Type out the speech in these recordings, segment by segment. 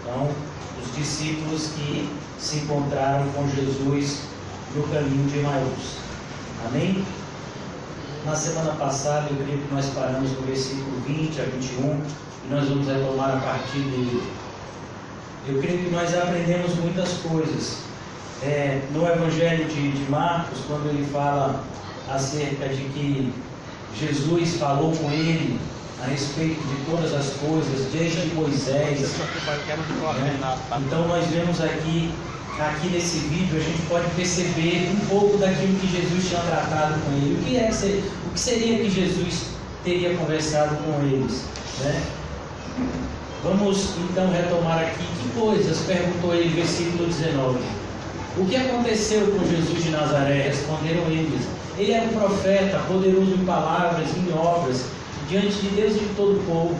Então, os discípulos que se encontraram com Jesus no caminho de Emaús. Amém? Na semana passada, eu creio que nós paramos no versículo 20 a 21 e nós vamos retomar a partir dele. Eu creio que nós aprendemos muitas coisas. No Evangelho de Marcos, quando ele fala acerca de que Jesus falou com ele a respeito de todas as coisas, desde Moisés, né? Então nós vemos aqui nesse vídeo, a gente pode perceber um pouco daquilo que Jesus tinha tratado com ele. O que seria que Jesus teria conversado com eles, né? Vamos então retomar aqui. Que coisas? Perguntou ele, versículo 19. O que aconteceu com Jesus de Nazaré? Responderam eles. Ele era um profeta, poderoso em palavras e em obras, diante de Deus e de todo o povo.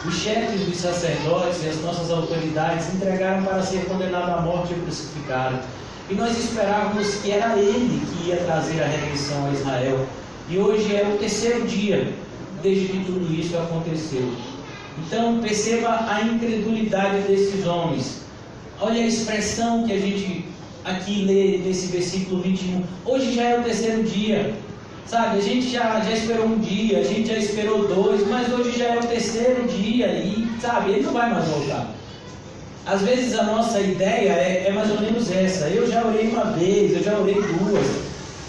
Os chefes dos sacerdotes e as nossas autoridades entregaram para ser condenado à morte e crucificado. E nós esperávamos que era ele que ia trazer a redenção a Israel. E hoje é o terceiro dia desde que tudo isso aconteceu. Então perceba a incredulidade desses homens. Olha a expressão que a gente aqui lê nesse versículo 21. Hoje já é o terceiro dia. Sabe, a gente já esperou um dia, a gente já esperou dois, mas hoje já é o terceiro dia e, sabe, ele não vai mais voltar. Às vezes a nossa ideia é mais ou menos essa. Eu já orei uma vez, eu já orei duas,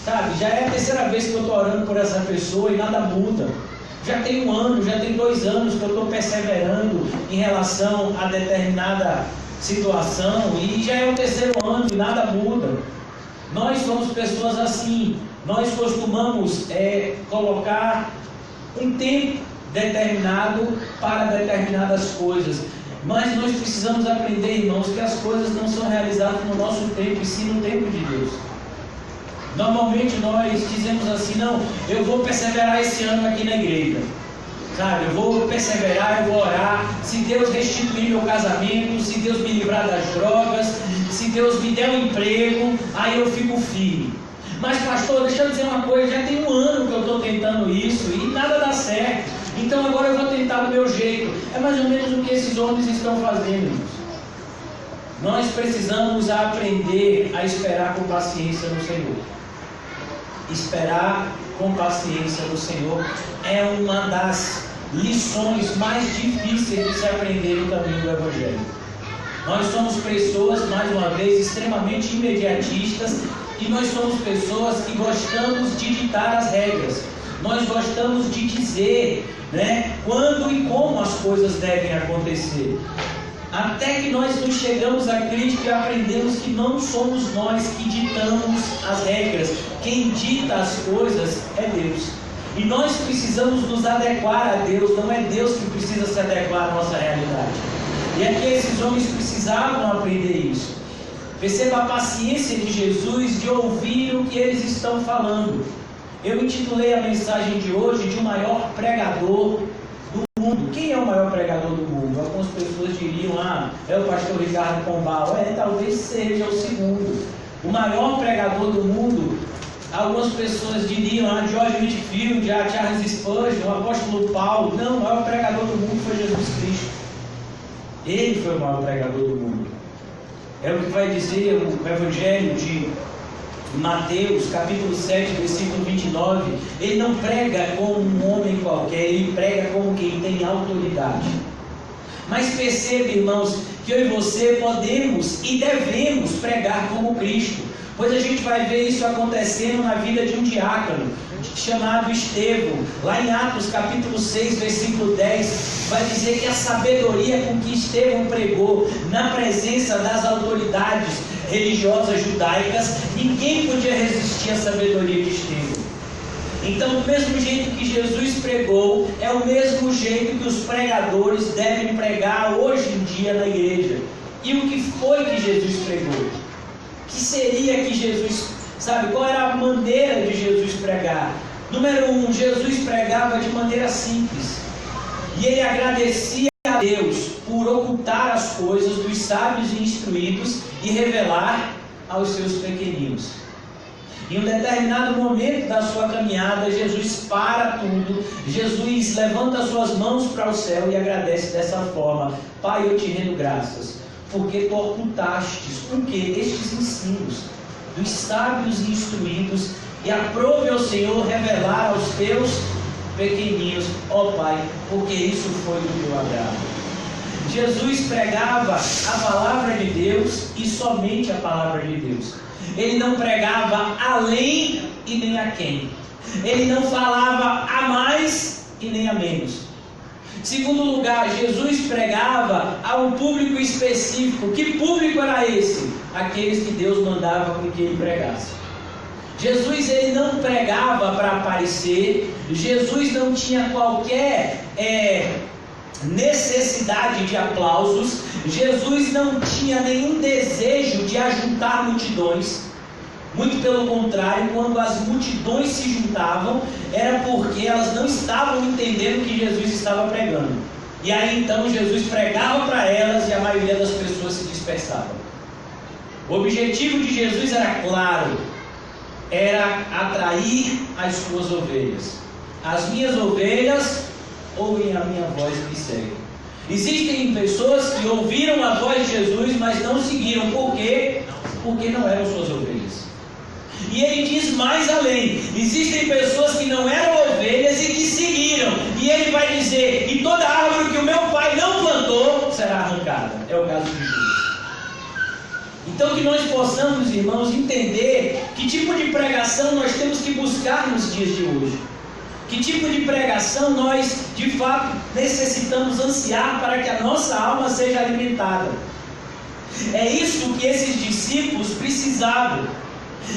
sabe, já é a terceira vez que eu estou orando por essa pessoa e nada muda. Já tem 1 ano, já tem 2 anos que eu estou perseverando em relação a determinada situação e já é o terceiro ano e nada muda. Nós somos pessoas assim. Nós costumamos colocar um tempo determinado para determinadas coisas. Mas nós precisamos aprender, irmãos, que as coisas não são realizadas no nosso tempo, e sim no tempo de Deus. Normalmente nós dizemos assim: não, eu vou perseverar esse ano aqui na igreja. Sabe, eu vou perseverar, eu vou orar. Se Deus restituir meu casamento, se Deus me livrar das drogas, se Deus me der um emprego, aí eu fico firme. Mas pastor, deixa eu dizer uma coisa, já tem 1 ano que eu estou tentando isso e nada dá certo. Então agora eu vou tentar do meu jeito. É mais ou menos o que esses homens estão fazendo, irmãos. Nós precisamos aprender a esperar com paciência no Senhor. Esperar com paciência no Senhor é uma das lições mais difíceis de se aprender no caminho do Evangelho. Nós somos pessoas, mais uma vez, extremamente imediatistas, e nós somos pessoas que gostamos de ditar as regras. Nós gostamos de dizer, né, quando e como as coisas devem acontecer. Até que nós nos chegamos a Cristo e aprendemos que não somos nós que ditamos as regras. Quem dita as coisas é Deus. E nós precisamos nos adequar a Deus, não é Deus que precisa se adequar à nossa realidade. E é que esses homens precisavam aprender isso. Perceba a paciência de Jesus de ouvir o que eles estão falando. Eu intitulei a mensagem de hoje de o maior pregador do mundo. Quem é o maior pregador do mundo? Algumas pessoas diriam: é o pastor Ricardo Pombal. Talvez seja o segundo. O maior pregador do mundo, algumas pessoas diriam: George Whitefield, Charles Spurgeon, o apóstolo Paulo. Não, o maior pregador do mundo foi Jesus Cristo. Ele foi o maior pregador do mundo. É o que vai dizer o Evangelho de Mateus, capítulo 7, versículo 29. Ele não prega como um homem qualquer, ele prega como quem tem autoridade. Mas perceba, irmãos, que eu e você podemos e devemos pregar como Cristo, pois a gente vai ver isso acontecendo na vida de um diácono chamado Estevão. Lá em Atos capítulo 6, versículo 10, vai dizer que a sabedoria com que Estevão pregou na presença das autoridades religiosas judaicas, ninguém podia resistir à sabedoria de Estevão. Então, do mesmo jeito que Jesus pregou, é o mesmo jeito que os pregadores devem pregar hoje em dia na igreja. E o que foi que Jesus pregou? O que seria que Jesus, sabe, qual era a maneira de Jesus pregar? Número 1, Jesus pregava de maneira simples. E ele agradecia a Deus por ocultar as coisas dos sábios e instruídos e revelar aos seus pequeninos. Em um determinado momento da sua caminhada, Jesus para tudo, Jesus levanta as suas mãos para o céu e agradece dessa forma: Pai, eu te rendo graças, porque tu ocultastes o que? Estes ensinos dos sábios e instruídos, e aprove ao Senhor revelar aos teus pequeninos, ó Pai, porque isso foi do teu agrado. Jesus pregava a palavra de Deus e somente a palavra de Deus. Ele não pregava além e nem a quem. Ele não falava a mais e nem a menos. Segundo lugar, Jesus pregava a um público específico. Que público era esse? Aqueles que Deus mandava com que ele pregasse. Jesus, ele não pregava para aparecer. Jesus não tinha qualquer necessidade de aplausos. Jesus não tinha nenhum desejo de ajuntar multidões. Muito pelo contrário, quando as multidões se juntavam, era porque elas não estavam entendendo o que Jesus estava pregando. E aí então Jesus pregava para elas e a maioria das pessoas se dispersava. O objetivo de Jesus era claro, era atrair as suas ovelhas. As minhas ovelhas ouvem a minha voz e me seguem. Existem pessoas que ouviram a voz de Jesus, mas não seguiram. Por quê? Porque não eram suas ovelhas. E ele diz mais além: existem pessoas que não eram ovelhas e que seguiram. E ele vai dizer: e toda árvore que o meu pai não plantou será arrancada. É o caso de Jesus. Então que nós possamos, irmãos, entender que tipo de pregação nós temos que buscar nos dias de hoje. Que tipo de pregação nós, de fato, necessitamos ansiar para que a nossa alma seja alimentada. É isso que esses discípulos precisavam.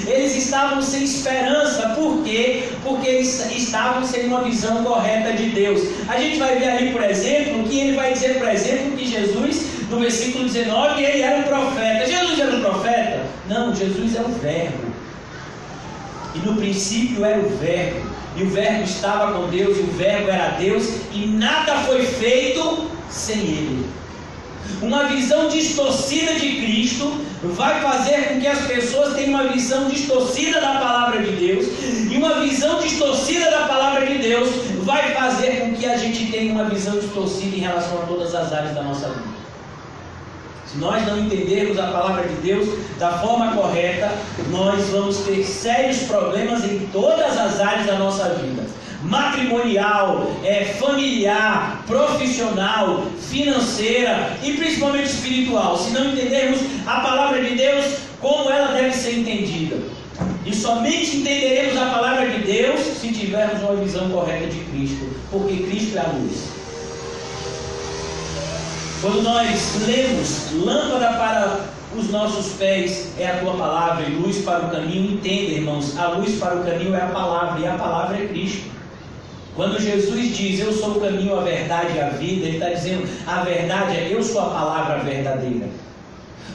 Eles estavam sem esperança. Por quê? Porque eles estavam sem uma visão correta de Deus. A gente vai ver ali, por exemplo, que ele vai dizer, por exemplo, que Jesus, no versículo 19, ele era um profeta. Jesus era um profeta? Não, Jesus é o Verbo. E no princípio era o Verbo. E o Verbo estava com Deus, e o Verbo era Deus, e nada foi feito sem Ele. Uma visão distorcida de Cristo vai fazer com que as pessoas tenham uma visão distorcida da palavra de Deus, e uma visão distorcida da palavra de Deus vai fazer com que a gente tenha uma visão distorcida em relação a todas as áreas da nossa vida. Se nós não entendermos a palavra de Deus da forma correta, nós vamos ter sérios problemas em todas as áreas da nossa vida. Matrimonial, familiar, profissional, financeira e principalmente espiritual. Se não entendermos a palavra de Deus como ela deve ser entendida. E somente entenderemos a palavra de Deus se tivermos uma visão correta de Cristo, porque Cristo é a luz. Quando nós lemos: lâmpada para os nossos pés é a tua palavra e luz para o caminho, entenda, irmãos, a luz para o caminho é a palavra, e a palavra é Cristo. Quando Jesus diz: eu sou o caminho, a verdade e a vida, ele está dizendo: a verdade é eu sou a palavra verdadeira.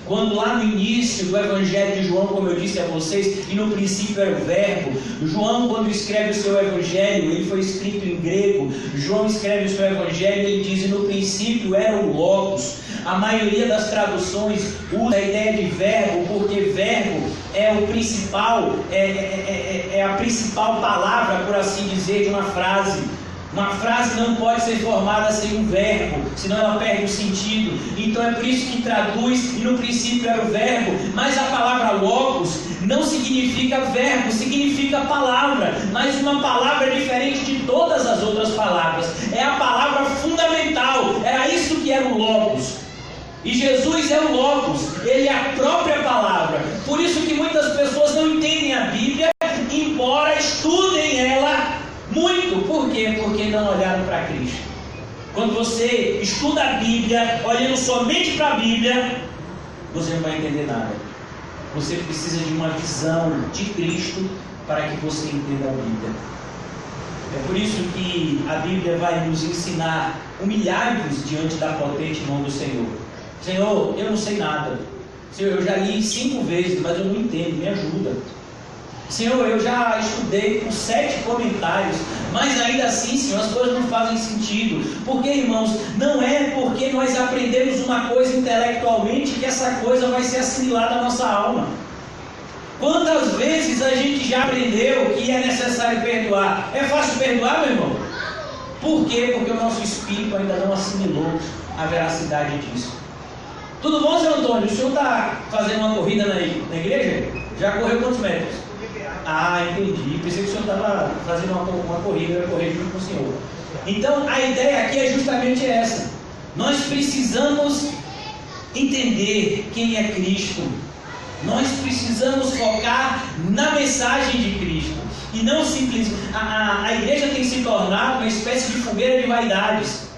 Quando lá no início do Evangelho de João, como eu disse a vocês, e no princípio era o Verbo, João, quando escreve o seu Evangelho, ele foi escrito em grego. João escreve o seu Evangelho e ele diz: e no princípio era o Logos. A maioria das traduções usa a ideia de verbo, porque verbo é o principal, é a principal palavra, por assim dizer, de uma frase. Uma frase não pode ser formada sem um verbo, senão ela perde o sentido. Então é por isso que traduz: e no princípio era o verbo. Mas a palavra logos não significa verbo, significa palavra, mas uma palavra diferente de todas as outras palavras. É a palavra fundamental, era isso que era o logos. E Jesus é o logos, ele é a própria palavra. Por isso que muitas pessoas não entendem a Bíblia, embora estudem ela muito. Por quê? Porque não olharam para Cristo. Quando você estuda a Bíblia olhando somente para a Bíblia, você não vai entender nada. Você precisa de uma visão de Cristo para que você entenda a Bíblia. É por isso que a Bíblia vai nos ensinar: humilhai-vos diante da potente mão do Senhor. Senhor, eu não sei nada. Senhor, eu já li 5 vezes, mas eu não entendo, me ajuda. Senhor, eu já estudei por 7 comentários, mas ainda assim, Senhor, as coisas não fazem sentido. Porque, irmãos, não é porque nós aprendemos uma coisa intelectualmente que essa coisa vai ser assimilada à nossa alma. Quantas vezes a gente já aprendeu que é necessário perdoar? É fácil perdoar, meu irmão? Por quê? Porque o nosso espírito ainda não assimilou a veracidade disso. Tudo bom, seu Antônio? O senhor está fazendo uma corrida na igreja? Já correu quantos metros? Ah, entendi. Pensei que o senhor estava fazendo uma corrida, eu ia correr junto com o senhor. Então, a ideia aqui é justamente essa. Nós precisamos entender quem é Cristo. Nós precisamos focar na mensagem de Cristo. E não simplesmente... A igreja tem se tornado uma espécie de fogueira de vaidades,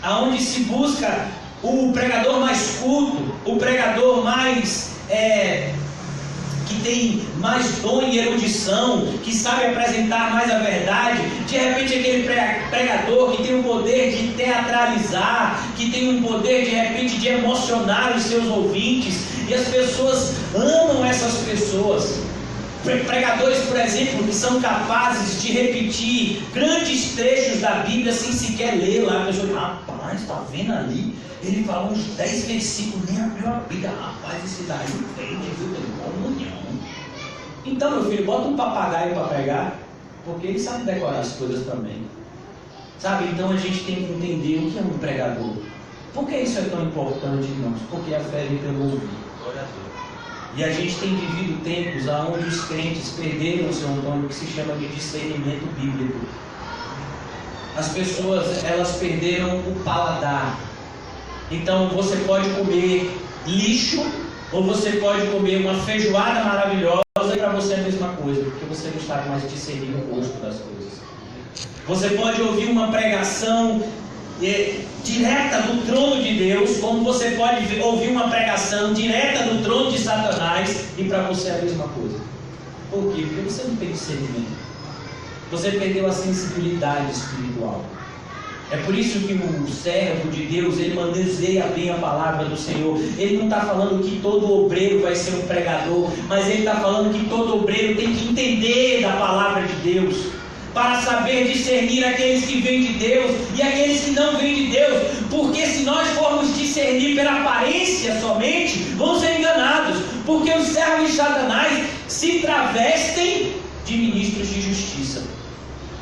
aonde se busca o pregador mais culto, o pregador mais... que tem mais dom e erudição, que sabe apresentar mais a verdade. De repente aquele pregador que tem o poder de teatralizar, que tem um poder de repente de emocionar os seus ouvintes, e as pessoas amam essas pessoas. Pregadores, por exemplo, que são capazes de repetir grandes trechos da Bíblia sem sequer ler lá. A pessoa diz, rapaz, está vendo ali? Ele falou uns 10 versículos, nem abriu a Bíblia. Rapaz, esse daí entende, viu? Comunhão. Então, meu filho, bota um papagaio para pregar, porque ele sabe decorar as coisas também. Sabe? Então a gente tem que entender o que é um pregador. Por que isso é tão importante, irmãos? Porque a fé vem pelo ouvir. E a gente tem vivido tempos onde os crentes perderam, seu Antônio, o que se chama de discernimento bíblico. As pessoas, elas perderam o paladar. Então você pode comer lixo, ou você pode comer uma feijoada maravilhosa, e para você é a mesma coisa, porque você não sabe mais discernir o gosto das coisas. Você pode ouvir uma pregação direta do trono de Deus, como você pode ouvir uma pregação direta do trono de Satanás, e para você é a mesma coisa. Por quê? Porque você não tem discernimento. Você perdeu a sensibilidade espiritual. É por isso que o servo de Deus, ele manuseia bem a palavra do Senhor. Ele não está falando que todo obreiro vai ser um pregador, mas ele está falando que todo obreiro tem que entender da palavra de Deus, para saber discernir aqueles que vêm de Deus e aqueles que não vêm de Deus. Porque se nós formos discernir pela aparência somente, vamos ser enganados. Porque os servos de Satanás se travestem de ministros de justiça.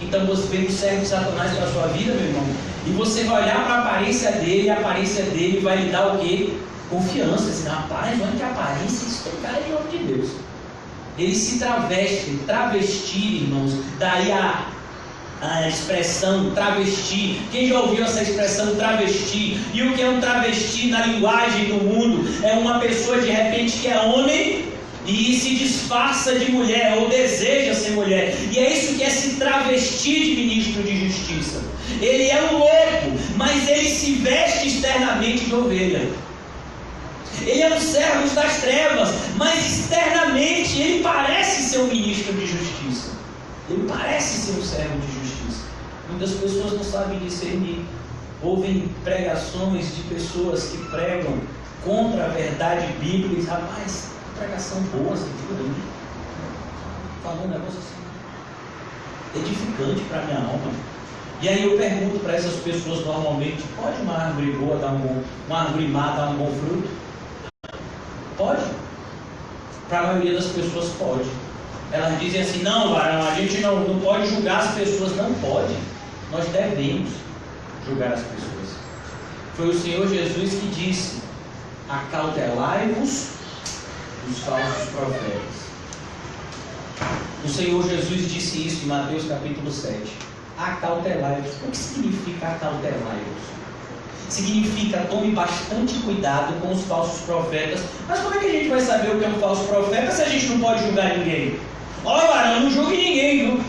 Então você vê o servo de Satanás para a sua vida, meu irmão, e você vai olhar para a aparência dele, e a aparência dele vai lhe dar o quê? Confiança. Assim, rapaz, olha que aparência, isso tem cara de homem de Deus. Eles se travestir, irmãos. Daí a expressão travesti. Quem já ouviu essa expressão travesti? E o que é um travesti na linguagem do mundo? É uma pessoa de repente que é homem e se disfarça de mulher, ou deseja ser mulher. E é isso que é se travestir de ministro de justiça. Ele é um lobo, mas ele se veste externamente de ovelha. Ele é um servo das trevas, mas externamente ele parece ser um ministro de justiça. Ele parece ser um servo de justiça. Muitas pessoas não sabem discernir. Ouvem pregações de pessoas que pregam contra a verdade bíblica e dizem, rapaz, pregação boa, assim, falou um negócio assim, edificante para a minha alma. E aí eu pergunto para essas pessoas normalmente, pode uma árvore boa dar uma árvore má dar um bom fruto? Pode? Para a maioria das pessoas pode. Elas dizem assim, não, varão, a gente não pode julgar as pessoas. Não pode. Nós devemos julgar as pessoas. Foi o Senhor Jesus que disse, acautelai-vos dos falsos profetas. O Senhor Jesus disse isso em Mateus capítulo 7. Acautelai-vos. O que significa acautelai-vos? Significa tome bastante cuidado com os falsos profetas. Mas como é que a gente vai saber o que é um falso profeta se a gente não pode julgar ninguém? Olha, varão, não julgue ninguém, viu?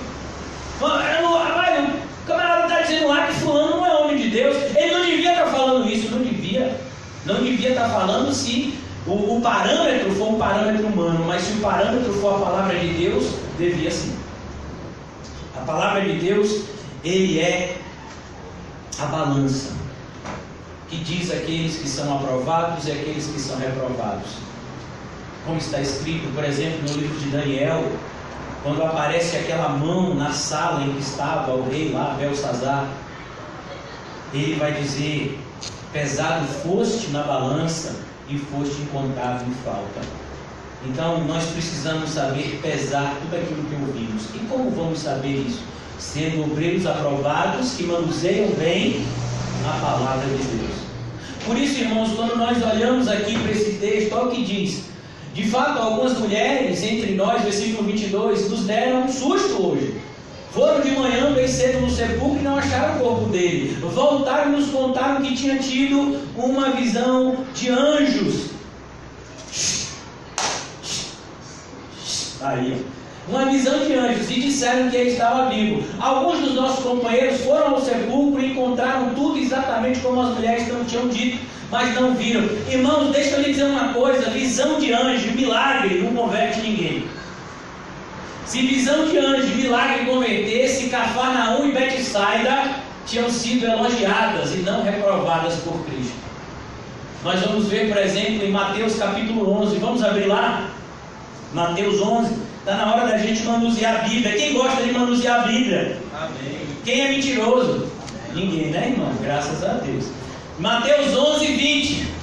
O camarada está dizendo lá que fulano não é homem de Deus. Ele não devia estar falando isso, não devia. Não devia estar falando se o parâmetro for um parâmetro humano, mas se o parâmetro for a palavra de Deus, devia sim. A palavra de Deus, ele é a balança que diz aqueles que são aprovados e aqueles que são reprovados. Como está escrito, por exemplo, no livro de Daniel, quando aparece aquela mão na sala em que estava o rei lá, Belsazar, ele vai dizer, pesado foste na balança e foste encontrado em falta. Então nós precisamos saber pesar tudo aquilo que ouvimos. E como vamos saber isso? Sendo obreiros aprovados que manuseiam bem a palavra de Deus. Por isso, irmãos, quando nós olhamos aqui para esse texto, olha o que diz. De fato, algumas mulheres entre nós, versículo 22, nos deram um susto hoje. Foram de manhã bem cedo no sepulcro e não acharam o corpo dele. Voltaram e nos contaram que tinha tido uma visão de anjos. Aí, uma visão de anjos, e disseram que ele estava vivo. Alguns dos nossos companheiros foram ao sepulcro e encontraram tudo exatamente como as mulheres não tinham dito, mas não viram. Irmãos, deixa eu lhe dizer uma coisa: visão de anjo, milagre, não converte ninguém. Se visão de anjo, milagre convertesse, Cafarnaum e Betsaida tinham sido elogiadas e não reprovadas por Cristo. Nós vamos ver, por exemplo, em Mateus capítulo 11, vamos abrir lá? Mateus 11, está na hora da gente manusear a Bíblia. Quem gosta de manusear a Bíblia? Amém. Quem é mentiroso? Amém. Ninguém, né, irmão? Graças a Deus. Mateus 11, 20.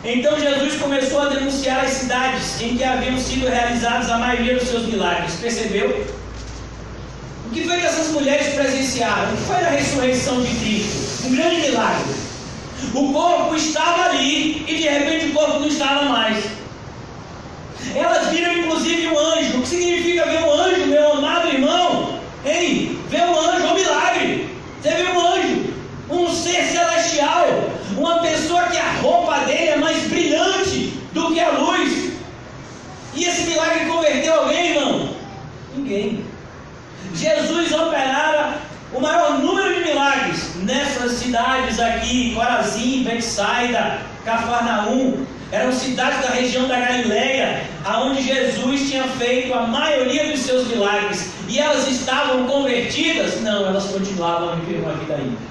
Então Jesus começou a denunciar as cidades em que haviam sido realizados a maioria dos seus milagres. Percebeu? O que foi que essas mulheres presenciaram? O que foi a ressurreição de Cristo? Um grande milagre. O corpo estava ali e de repente o corpo não estava mais. Elas viram inclusive um anjo. O que significa ver um anjo, meu amado irmão? Hein? Ver um anjo é um milagre. Você viu um anjo, um ser celestial, uma pessoa que a roupa dele é mais brilhante do que a luz. E esse milagre converteu alguém, irmão? Ninguém. Jesus operara o maior número de milagres nessas cidades aqui, Corazim, Betsaida, Cafarnaum. Eram cidades da região da Galileia, aonde Jesus tinha feito a maioria dos seus milagres. E elas estavam convertidas? Não, elas continuavam a viver uma vida ímpia.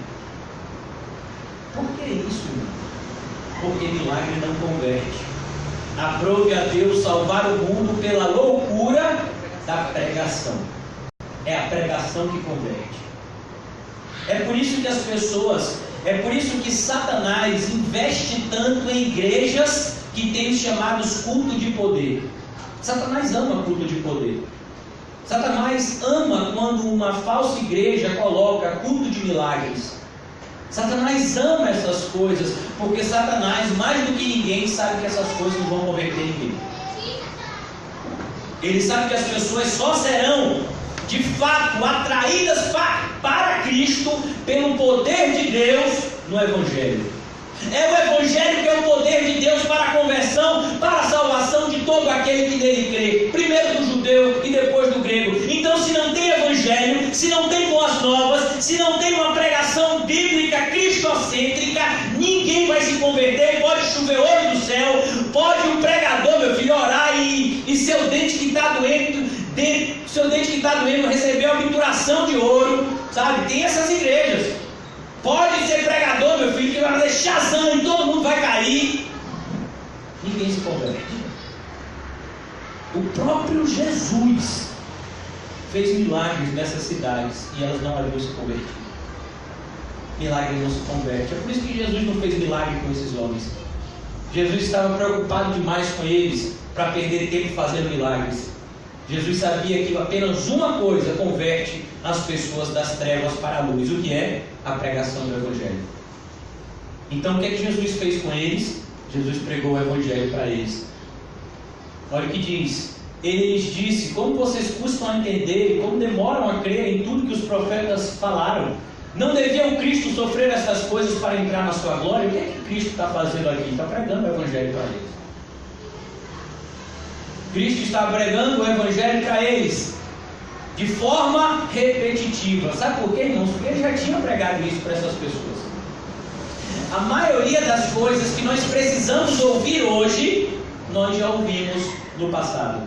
Por que isso, irmão? Porque milagre não converte. Aprove a Deus salvar o mundo pela loucura da pregação. É a pregação que converte. É por isso que as pessoas... É por isso que Satanás investe tanto em igrejas que têm os chamados cultos de poder. Satanás ama culto de poder. Satanás ama quando uma falsa igreja coloca culto de milagres. Satanás ama essas coisas, porque Satanás, mais do que ninguém, sabe que essas coisas não vão converter ninguém. Ele sabe que as pessoas só serão de fato atraídas para Cristo pelo poder de Deus no Evangelho. É o Evangelho que é o poder de Deus para a conversão, para a salvação de todo aquele que nele crê, primeiro do judeu e depois do grego. Então, se não tem Evangelho, se não tem boas novas, se não tem uma pregação bíblica cristocêntrica, ninguém vai se converter. Pode chover ouro do céu, pode um pregador, meu filho, orar e seu dente que está doendo, receber a obturação de ouro, sabe? Tem essas igrejas. Pode ser pregador, meu filho, que vai fazer Shazam e todo mundo vai cair. Ninguém se converte. O próprio Jesus fez milagres nessas cidades e elas não haviam se convertido. Milagre não se converte. É por isso que Jesus não fez milagre com esses homens. Jesus estava preocupado demais com eles para perder tempo fazendo milagres. Jesus sabia que apenas uma coisa converte as pessoas das trevas para a luz. O que é? A pregação do Evangelho. Então, o que é que Jesus fez com eles? Jesus pregou o Evangelho para eles. Olha o que diz. Ele lhes disse: como vocês custam a entender e como demoram a crer em tudo que os profetas falaram. Não devia o Cristo sofrer essas coisas para entrar na sua glória? O que é que Cristo está fazendo aqui? Está pregando o Evangelho para eles. Cristo está pregando o Evangelho para eles de forma repetitiva. Sabe por quê, irmãos? Porque ele já tinha pregado isso para essas pessoas. A maioria das coisas que nós precisamos ouvir hoje, nós já ouvimos no passado.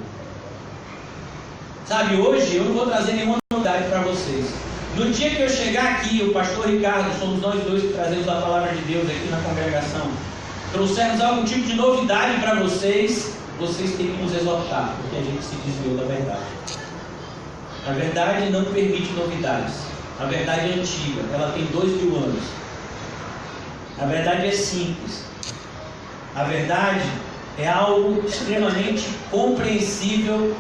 Sabe, hoje eu não vou trazer nenhuma novidade para vocês. No dia que eu chegar aqui, o pastor Ricardo, somos nós dois que trazemos a palavra de Deus aqui na congregação, trouxermos algum tipo de novidade para vocês, vocês têm que nos exortar, porque a gente se desviou da verdade. A verdade não permite novidades. A verdade é antiga, ela tem 2000 anos. A verdade é simples. A verdade é algo extremamente compreensível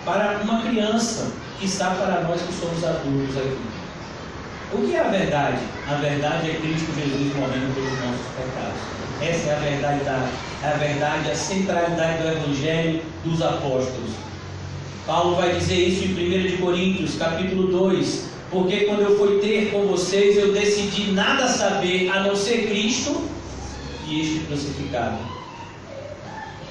para uma criança, que está para nós que somos adultos aqui. O que é a verdade? A verdade é Cristo Jesus morrendo pelos nossos pecados. Essa é a verdade, a centralidade do Evangelho dos apóstolos. Paulo vai dizer isso em 1 Coríntios, capítulo 2. Porque quando eu fui ter com vocês, eu decidi nada saber a não ser Cristo e este crucificado.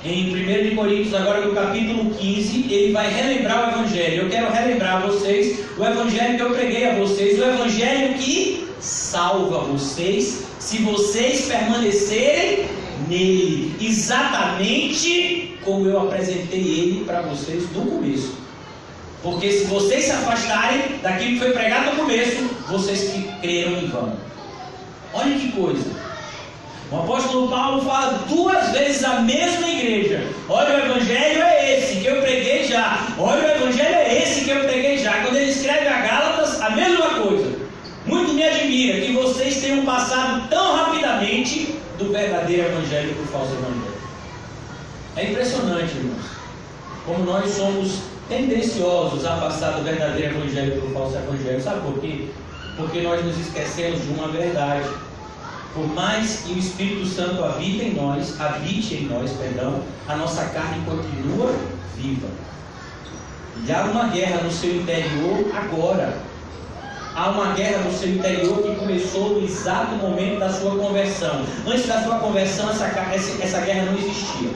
Em 1 Coríntios, agora no capítulo 15, ele vai relembrar o Evangelho. Eu quero relembrar a vocês o Evangelho que eu preguei a vocês, o Evangelho que salva vocês, se vocês permanecerem nele, exatamente como eu apresentei ele para vocês no começo. Porque se vocês se afastarem daquilo que foi pregado no começo, vocês que creram em vão. Olha que coisa. O apóstolo Paulo fala 2 vezes a mesma igreja. Olha, o evangelho é esse que eu preguei já. Olha, o evangelho é esse que eu preguei já. Quando ele escreve a Gálatas, a mesma coisa. Muito me admira que vocês tenham passado tão rapidamente do verdadeiro evangelho para o falso evangelho. É impressionante, irmãos, como nós somos tendenciosos a passar do verdadeiro evangelho para o falso evangelho. Sabe por quê? Porque nós nos esquecemos de uma verdade. Por mais que o Espírito Santo habite em nós, a nossa carne continua viva. E há uma guerra no seu interior agora. Há uma guerra no seu interior que começou no exato momento da sua conversão. Antes da sua conversão, essa guerra não existia.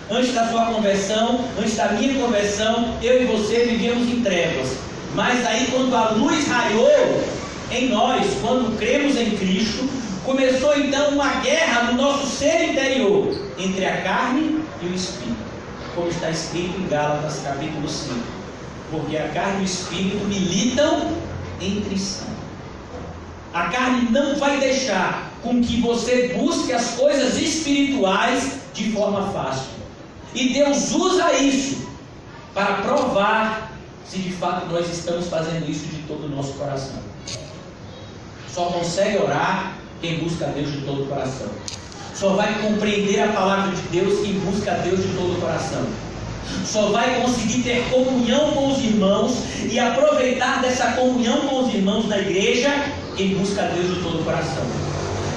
Antes da sua conversão, antes da minha conversão, eu e você vivíamos em trevas. Mas aí, quando a luz raiou em nós, quando cremos em Cristo, começou então uma guerra no nosso ser interior, entre a carne e o Espírito, como está escrito em Gálatas capítulo 5. Porque a carne e o Espírito militam entre si. A carne não vai deixar com que você busque as coisas espirituais de forma fácil. E Deus usa isso para provar se de fato nós estamos fazendo isso de todo o nosso coração. Só consegue orar quem busca a Deus de todo o coração. Só vai compreender a palavra de Deus quem busca a Deus de todo o coração. Só vai conseguir ter comunhão com os irmãos e aproveitar dessa comunhão com os irmãos na igreja quem busca a Deus de todo o coração.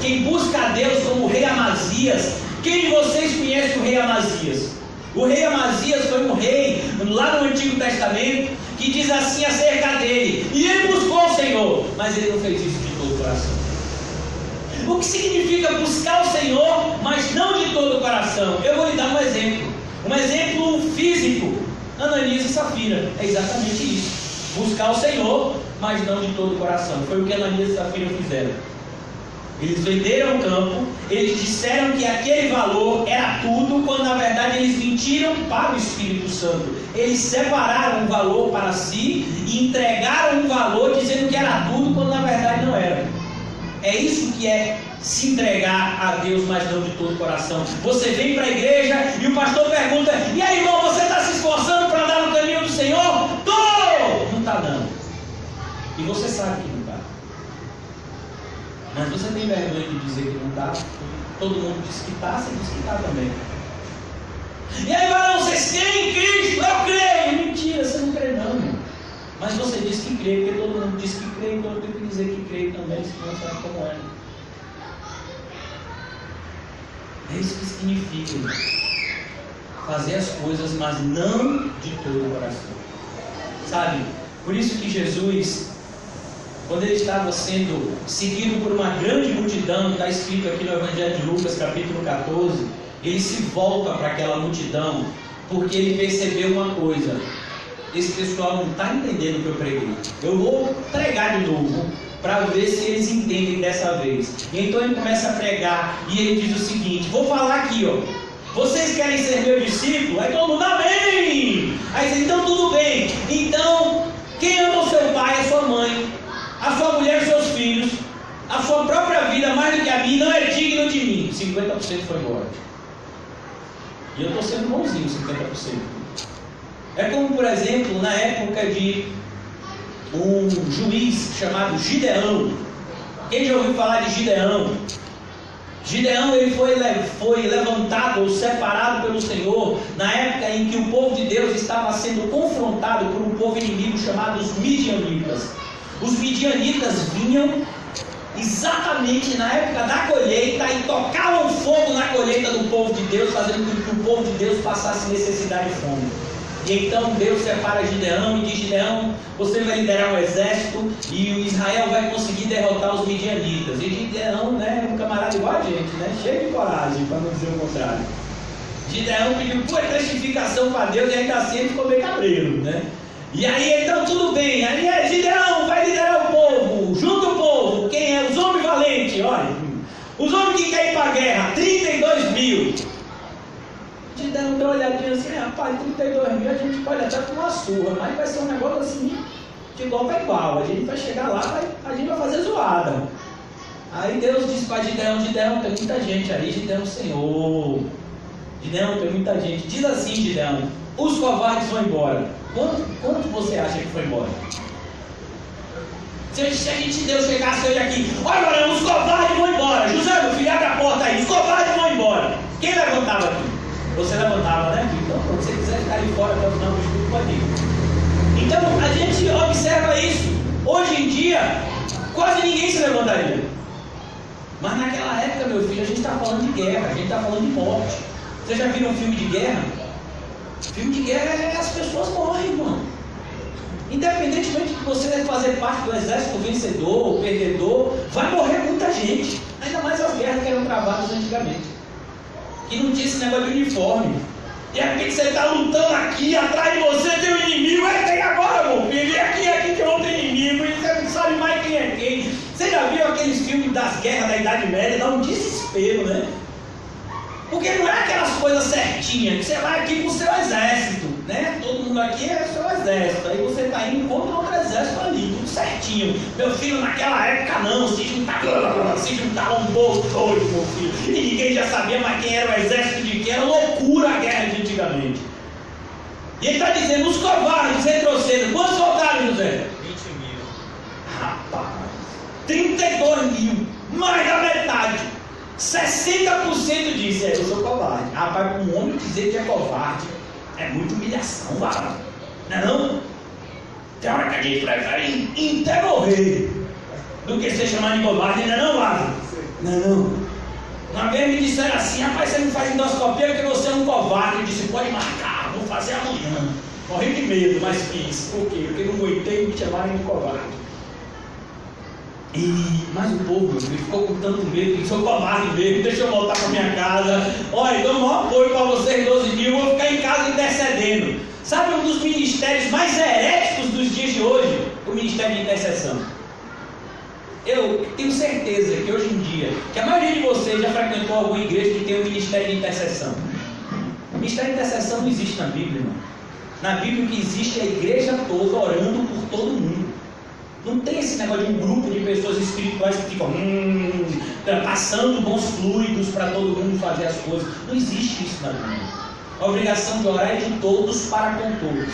Quem busca a Deus como o rei Amazias. Quem de vocês conhece o rei Amazias? O rei Amazias foi um rei lá no Antigo Testamento que diz assim acerca dele: e ele buscou o Senhor, mas ele não fez isso de todo o coração. O que significa buscar o Senhor, mas não de todo o coração? Eu vou lhe dar um exemplo físico. Ananias e Safira, é exatamente isso. Buscar o Senhor, mas não de todo o coração. Foi o que Ananias e Safira fizeram. Eles venderam o campo, eles disseram que aquele valor era tudo, quando na verdade eles mentiram para o Espírito Santo. Eles separaram um valor para si e entregaram um valor dizendo que era tudo, quando na verdade não era. É isso que é se entregar a Deus, mas não de todo o coração. Você vem para a igreja e o pastor pergunta: e aí, irmão, você está se esforçando para andar no caminho do Senhor? Tô! Não está não. E você sabe que não está. Mas você tem vergonha de dizer que não está? Todo mundo diz que está, você diz que está também. E aí, irmão, vocês creem em Cristo? Eu creio! Mentira, você não crê não, irmão. Mas você diz que crê, porque todo mundo diz que crê, então eu tenho que dizer que crê também, senão não sabe como é. É isso que significa, irmão. Fazer as coisas, mas não de todo o coração. Sabe? Por isso que Jesus, quando ele estava sendo seguido por uma grande multidão, está escrito aqui no Evangelho de Lucas, capítulo 14, ele se volta para aquela multidão, porque ele percebeu uma coisa: esse pessoal não está entendendo o que eu preguei. Eu vou pregar de novo, para ver se eles entendem dessa vez. E então ele começa a pregar, e ele diz o seguinte: vou falar aqui, ó. Vocês querem ser meu discípulo? Aí todo mundo, amém! Aí diz: então tudo bem. Então, quem ama o seu pai, a sua mãe, a sua mulher, os seus filhos, a sua própria vida mais do que a mim, não é digno de mim. 50% foi embora. E eu estou sendo bonzinho, 50%. É como, por exemplo, na época de um juiz chamado Gideão. Quem já ouviu falar de Gideão? Gideão, ele foi levantado ou separado pelo Senhor na época em que o povo de Deus estava sendo confrontado por um povo inimigo chamado os midianitas. Os midianitas vinham exatamente na época da colheita e tocavam fogo na colheita do povo de Deus, fazendo com que o povo de Deus passasse necessidade e fome. E então Deus separa Gideão e diz: Gideão, você vai liderar um exército e o Israel vai conseguir derrotar os midianitas. E Gideão, né, é um camarada igual a gente, né, cheio de coragem, para não dizer o contrário. Gideão pediu por testificação para Deus e ainda assim ele ficou bem cabreiro, né? E aí então tudo bem, aí Gideão vai liderar o povo, junta o povo, quem é? Os homens valentes, olha, os homens que querem ir para a guerra, 32 mil. Gideão deu uma olhadinha assim: rapaz, 32 mil a gente pode até tomar surra, mas vai ser um negócio assim, de igual para igual, a gente vai chegar lá, a gente vai fazer zoada. Aí Deus disse para Gideão: Gideão, tem muita gente aí. Gideão: Senhor, Gideão, tem muita gente. Diz assim, Gideão: os covardes vão embora. Quanto você acha que foi embora? Se a gente Deus chegasse hoje aqui: olha, Barão, os covardes vão embora. José, meu filho, abre a porta aí, os covardes vão embora. Quem levantava aqui? Você levantava, né? Então, se você quiser ficar ali fora até o final do estudo, pode ir. Então, a gente observa isso. Hoje em dia, quase ninguém se levantaria. Mas naquela época, meu filho, a gente está falando de guerra, a gente está falando de morte. Vocês já viram um filme de guerra? Filme de guerra, as pessoas morrem, irmão. Independentemente de você fazer parte do exército vencedor ou perdedor, vai morrer muita gente. Ainda mais as guerras que eram travadas antigamente, que não tinha esse negócio de uniforme. E de repente você está lutando aqui, atrás de você tem um inimigo. Tem agora, meu filho, e aqui tem outro inimigo, e você não sabe mais quem é quem. Você já viu aqueles filmes das guerras da Idade Média? Dá um desespero, né? Porque não é aquelas coisas certinhas, que você vai aqui com o seu exército, né? Todo mundo aqui é o seu exército, aí você está indo contra outro exército ali, tudo certinho. Meu filho, naquela época não, se juntava um povo todo, meu filho, e ninguém já sabia mais quem era o exército de quem, era loucura a guerra de antigamente. E ele está dizendo: os covardes retrocedem. Quantos voltaram, José? 20 mil. Rapaz, 32 mil, mais da metade. 60% disse: eu sou covarde. Rapaz, um homem dizer que é covarde é muita humilhação, vara. Não é não? Tem hora que a gente prefere até morrer do que ser chamado de covarde, não é não, vara? Não é não? Uma vez me disseram assim: rapaz, você não faz endoscopia porque você é um covarde. Eu disse: pode marcar, vou fazer amanhã. Morri de medo, mas fiz. Por quê? Porque não aguentei me chamarem de covarde. Mas o povo ficou com tanto medo, que sou covarde mesmo, deixa eu voltar para minha casa. Olha, dou o maior apoio para vocês, 12 mil, vou ficar em casa intercedendo. Sabe um dos ministérios mais heréticos dos dias de hoje? O ministério de intercessão. Eu tenho certeza que hoje em dia, que a maioria de vocês já frequentou alguma igreja que tem um ministério de intercessão. O ministério de intercessão não existe na Bíblia, irmão. Na Bíblia o que existe é a igreja toda orando por todo mundo. Não tem esse negócio de um grupo de pessoas espirituais que ficam passando bons fluidos para todo mundo fazer as coisas. Não existe isso na Bíblia. A obrigação de orar é de todos para com todos.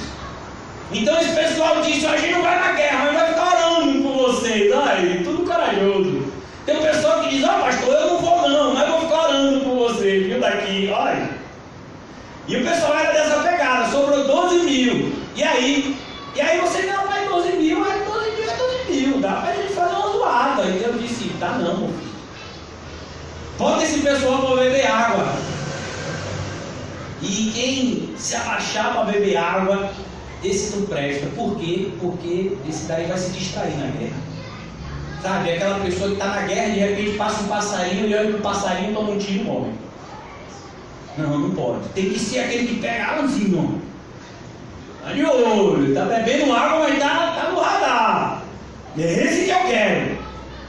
Então esse pessoal disse: a gente não vai na guerra, mas vai ficar orando por vocês. Ai, tudo corajoso. Tem um pessoal que diz: pastor, eu não vou não, mas vou ficar orando por vocês, viu, daqui, olha. E o pessoal era dessa pegada, sobrou 12 mil. E aí você não vai 12 mil, é 12 mil, é 12 mil. Dá pra gente fazer uma zoada. E eu disse: tá não, meu filho. Bota esse pessoal para beber água. E quem se abaixar para beber água, esse não presta. Por quê? Porque esse daí vai se distrair na guerra. Sabe, aquela pessoa que está na guerra e de repente passa um passarinho e olha para o passarinho, toma um tiro e morre. Não, não pode. Tem que ser aquele que pega águazinho. Tá de olho, tá bebendo água, mas tá no radar. É esse que eu quero.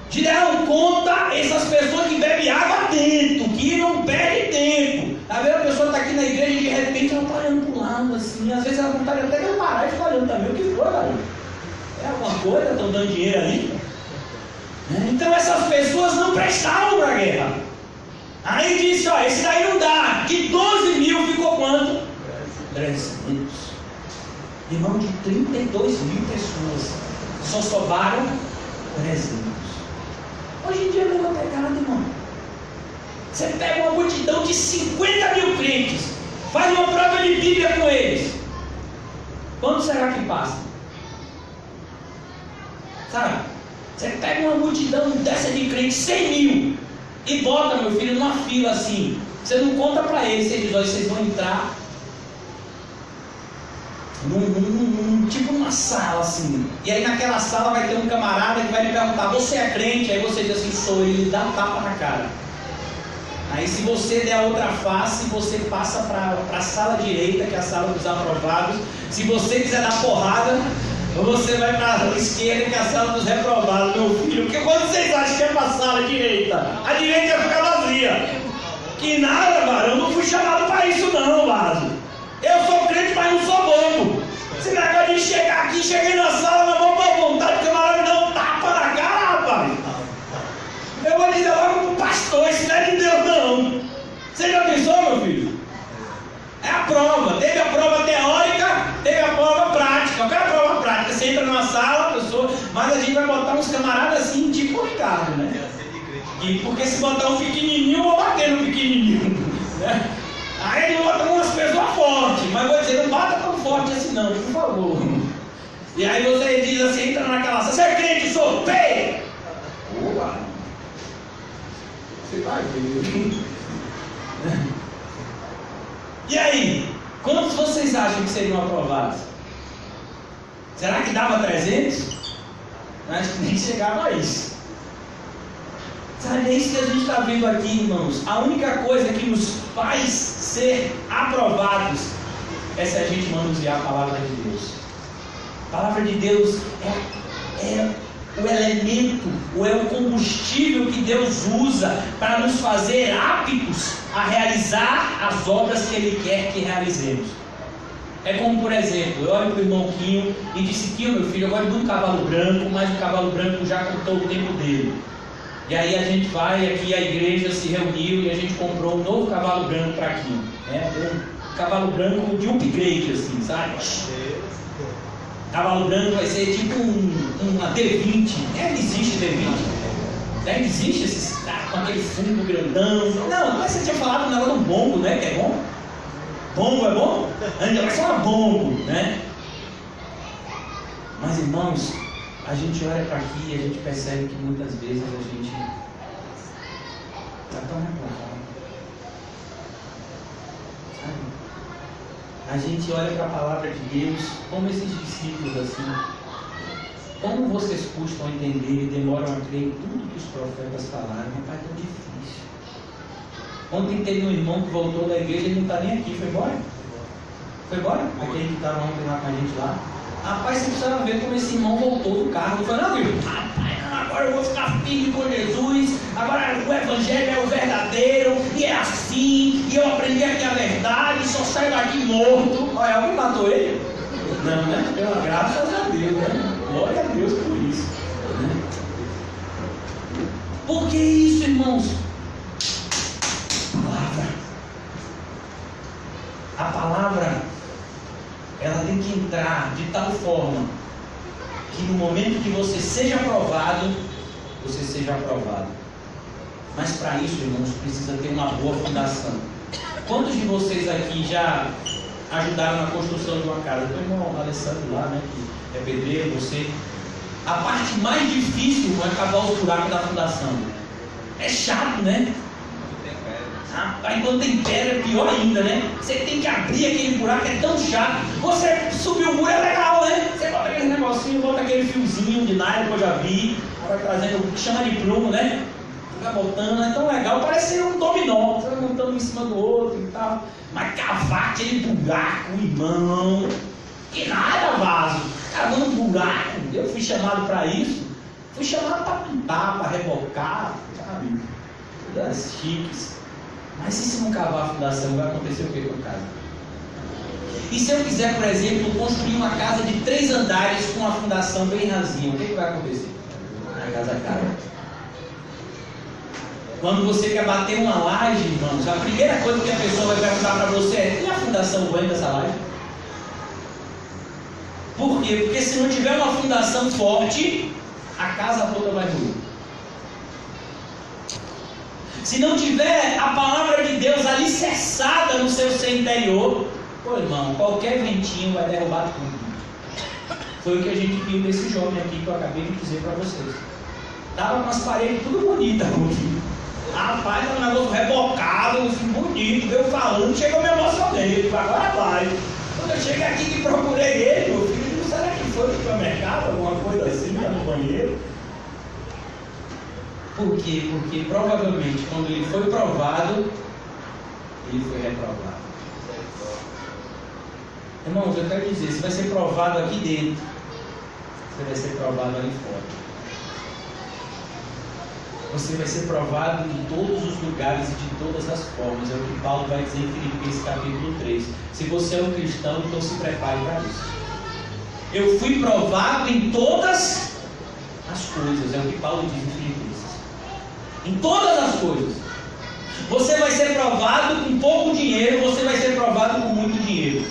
Gideão, conta essas pessoas que bebem água atento, que não perde tempo. Tá vendo? A pessoa está aqui na igreja e de repente ela está olhando para o lado assim. Às vezes ela vontade até de eu parar e ficar olhando também. O que foi, galera? É alguma coisa? Estão dando dinheiro ali? Então essas pessoas não prestavam para a guerra. Aí disse: ó, esse daí não dá. Que 12 mil ficou quanto? 300. Irmão, de 32 mil pessoas, só sobraram 300. Hoje em dia é a mesma pegada, irmão. Você pega uma multidão de 50 mil crentes, faz uma prova de Bíblia com eles. Quanto será que passa? Sabe? Você pega uma multidão dessa de crente, 100 mil, e bota, meu filho, numa fila assim. Você não conta para eles, você diz, olha, vocês vão entrar tipo numa sala assim. E aí naquela sala vai ter um camarada que vai lhe perguntar, você é crente? Aí você diz assim, sou. Ele dá um tapa na cara. Aí se você der a outra face, você passa para a sala direita, que é a sala dos aprovados. Se você quiser dar porrada, você vai para a esquerda, que é a sala dos reprovados, meu filho. Porque quando vocês acham que é para a sala direita, a direita vai ficar vazia. Que nada, varão, eu não fui chamado para isso não, vaso. Eu sou crente, mas não sou bobo. Esse negócio de chegar aqui, cheguei na sala, na mão para vontade, o camarada me dá um tapa na cara, rapaz. Eu vou dizer logo pro pastor, isso não é de Deus não. Você já pensou, meu filho? É a prova. Teve a prova teórica, teve a prova prática. Eu quero a prova prática. Você entra numa sala, pessoa, mas a gente vai botar uns camaradas assim, tipo o Ricardo, né? E porque se botar um pequenininho, eu vou bater no pequenininho, né? Aí ele bota umas pessoas fortes, mas vou dizer, não bata tão forte assim não, por favor. E aí você diz assim, entra naquela sala, você é crente, sou? Pei! Opa! Você vai ver. E aí? Quantos vocês acham que seriam aprovados? Será que dava 300? Acho que nem chegava a isso. Sabe, é isso que a gente está vendo aqui, irmãos. A única coisa que nos faz ser aprovados é se a gente manusear a palavra de Deus. A palavra de Deus é o elemento, ou é o combustível que Deus usa para nos fazer aptos a realizar as obras que Ele quer que realizemos. É como, por exemplo, eu olho para o irmão Quinho e disse, Quinho, meu filho, eu gosto de um cavalo branco, mas o cavalo branco já contou o tempo dele. E aí a gente vai aqui, a igreja se reuniu e a gente comprou um novo cavalo branco para aqui. Um cavalo branco de upgrade, assim, sabe? Cavalo branco vai ser tipo uma D20. Existe D20. Existe esses com aquele fundo grandão. Não, mas você tinha falado um negócio do bombo, né? Que é bom? Bombo é bom? Ainda vai ser uma bombo, né? Mas irmãos, a gente olha para aqui e a gente percebe que muitas vezes a gente está tão revoltado. A gente olha para a palavra de Deus como esses discípulos assim. Como vocês custam a entender e demoram a crer em tudo que os profetas falaram, mas é tão difícil. Ontem teve um irmão que voltou da igreja e ele não está nem aqui, foi embora? Foi embora? Aquele que estava ontem lá com a gente lá. Rapaz, você precisa ver como esse irmão voltou do carro. Ele falou, não, filho, rapaz, agora eu vou ficar firme com Jesus, agora o evangelho é o verdadeiro, e é assim, e eu aprendi aqui a verdade, só saio daqui morto. Olha, alguém matou ele? Não, né? Graças a Deus, né? Glória a Deus por isso. Né? Por que isso, irmãos? A palavra, ela tem que entrar de tal forma que no momento que você seja aprovado, você seja aprovado. Mas para isso, irmãos, precisa ter uma boa fundação. Quantos de vocês aqui já ajudaram na construção de uma casa? Tem o irmão Alessandro lá, né, que é pedreiro, você. A parte mais difícil é cavar os buracos da fundação. É chato, né? Aí quando tem pedra é pior ainda, né? Você tem que abrir aquele buraco, é tão chato. Você subir o muro é legal, né? Você bota aquele negocinho, bota aquele fiozinho de nylon que eu já vi, vai trazendo, chama de prumo, né? Fica botando, é tão legal, parece ser um dominó. Você vai montando um em cima do outro e tal. Mas cavar aquele buraco, irmão, que nada, vaso. Cavando um buraco, eu fui chamado para isso. Fui chamado para pintar, para rebocar, sabe? Das chiques. Mas e se não cavar a fundação, vai acontecer o que com a casa? E se eu quiser, por exemplo, construir uma casa de 3 andares com a fundação bem rasinha, o que vai acontecer? A casa cai. Quando você quer bater uma laje, irmãos, a primeira coisa que a pessoa vai perguntar para você é: e a fundação boa dessa laje? Por quê? Porque se não tiver uma fundação forte, a casa toda vai ruir. Se não tiver a palavra de Deus alicerçada no seu ser interior, pô, irmão, qualquer ventinho vai derrubar tudo. Foi o que a gente viu desse jovem aqui que eu acabei de dizer para vocês. Estava com as paredes tudo bonitas. Rapaz, era um negócio rebocado, assim, bonito, veio falando, chegou a me emocionei, agora vai. Quando eu cheguei aqui que procurei ele, meu filho, será que foi no supermercado, alguma coisa assim, no banheiro? Por quê? Porque provavelmente quando ele foi provado, ele foi reprovado. Irmãos, eu quero dizer, você vai ser provado aqui dentro, você vai ser provado ali fora. Você vai ser provado em todos os lugares e de todas as formas. É o que Paulo vai dizer em Filipenses capítulo 3. Se você é um cristão, então se prepare para isso. Eu fui provado em todas as coisas. É o que Paulo diz em Filipenses. Em todas as coisas. Você vai ser provado com pouco dinheiro, você vai ser provado com muito dinheiro.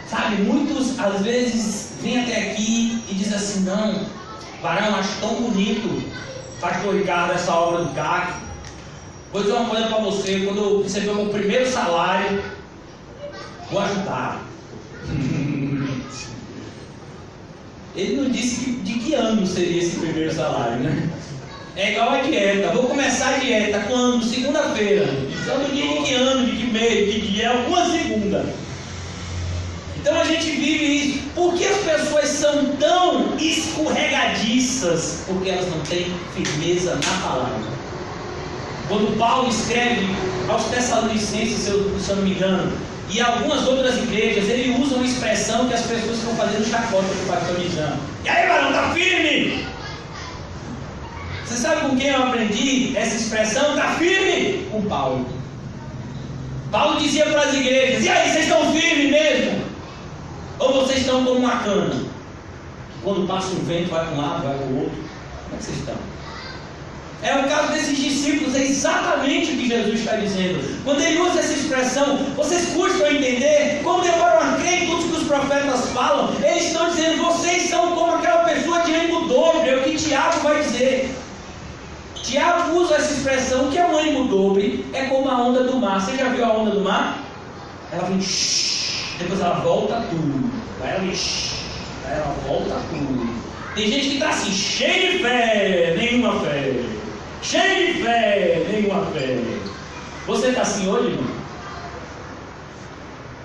Sabe, muitos às vezes vêm até aqui e dizem assim, não, Varão, acho tão bonito, pastor Ricardo, essa obra do CAC. Vou dizer uma coisa para você, quando eu receber o meu primeiro salário, vou ajudar. Ele não disse de que ano seria esse primeiro salário, né? É igual a dieta, vou começar a dieta quando? Segunda-feira. Só no dia de que ano, de que mês, de que dia, alguma segunda. Então a gente vive isso. Por que as pessoas são tão escorregadiças? Porque elas não têm firmeza na palavra. Quando Paulo escreve aos Tessalonicenses, se eu não me engano, e algumas outras igrejas, ele usa uma expressão que as pessoas estão fazendo chacota com o pastor Nizam. E aí, varão, tá firme? Você sabe com quem eu aprendi essa expressão? Tá firme? Com Paulo. Paulo dizia para as igrejas, e aí, vocês estão firmes mesmo? Ou vocês estão como uma cana? Quando passa um vento, vai para um lado, vai para o outro. Como é que vocês estão? É o caso desses discípulos, é exatamente o que Jesus está dizendo. Quando ele usa essa expressão, vocês custam a entender como demoram a crer em tudo que os profetas falam. Eles estão dizendo, vocês são como aquela pessoa de ânimo dobre. É o que Tiago vai dizer. Tiago usa essa expressão, que é um ânimo dobre, é como a onda do mar. Você já viu a onda do mar? Ela vem, depois ela volta tudo. Aí ela vem, aí ela volta tudo. Tem gente que está assim, cheio de fé, nenhuma fé. Cheio de fé, nenhuma fé. Você está assim hoje, irmão?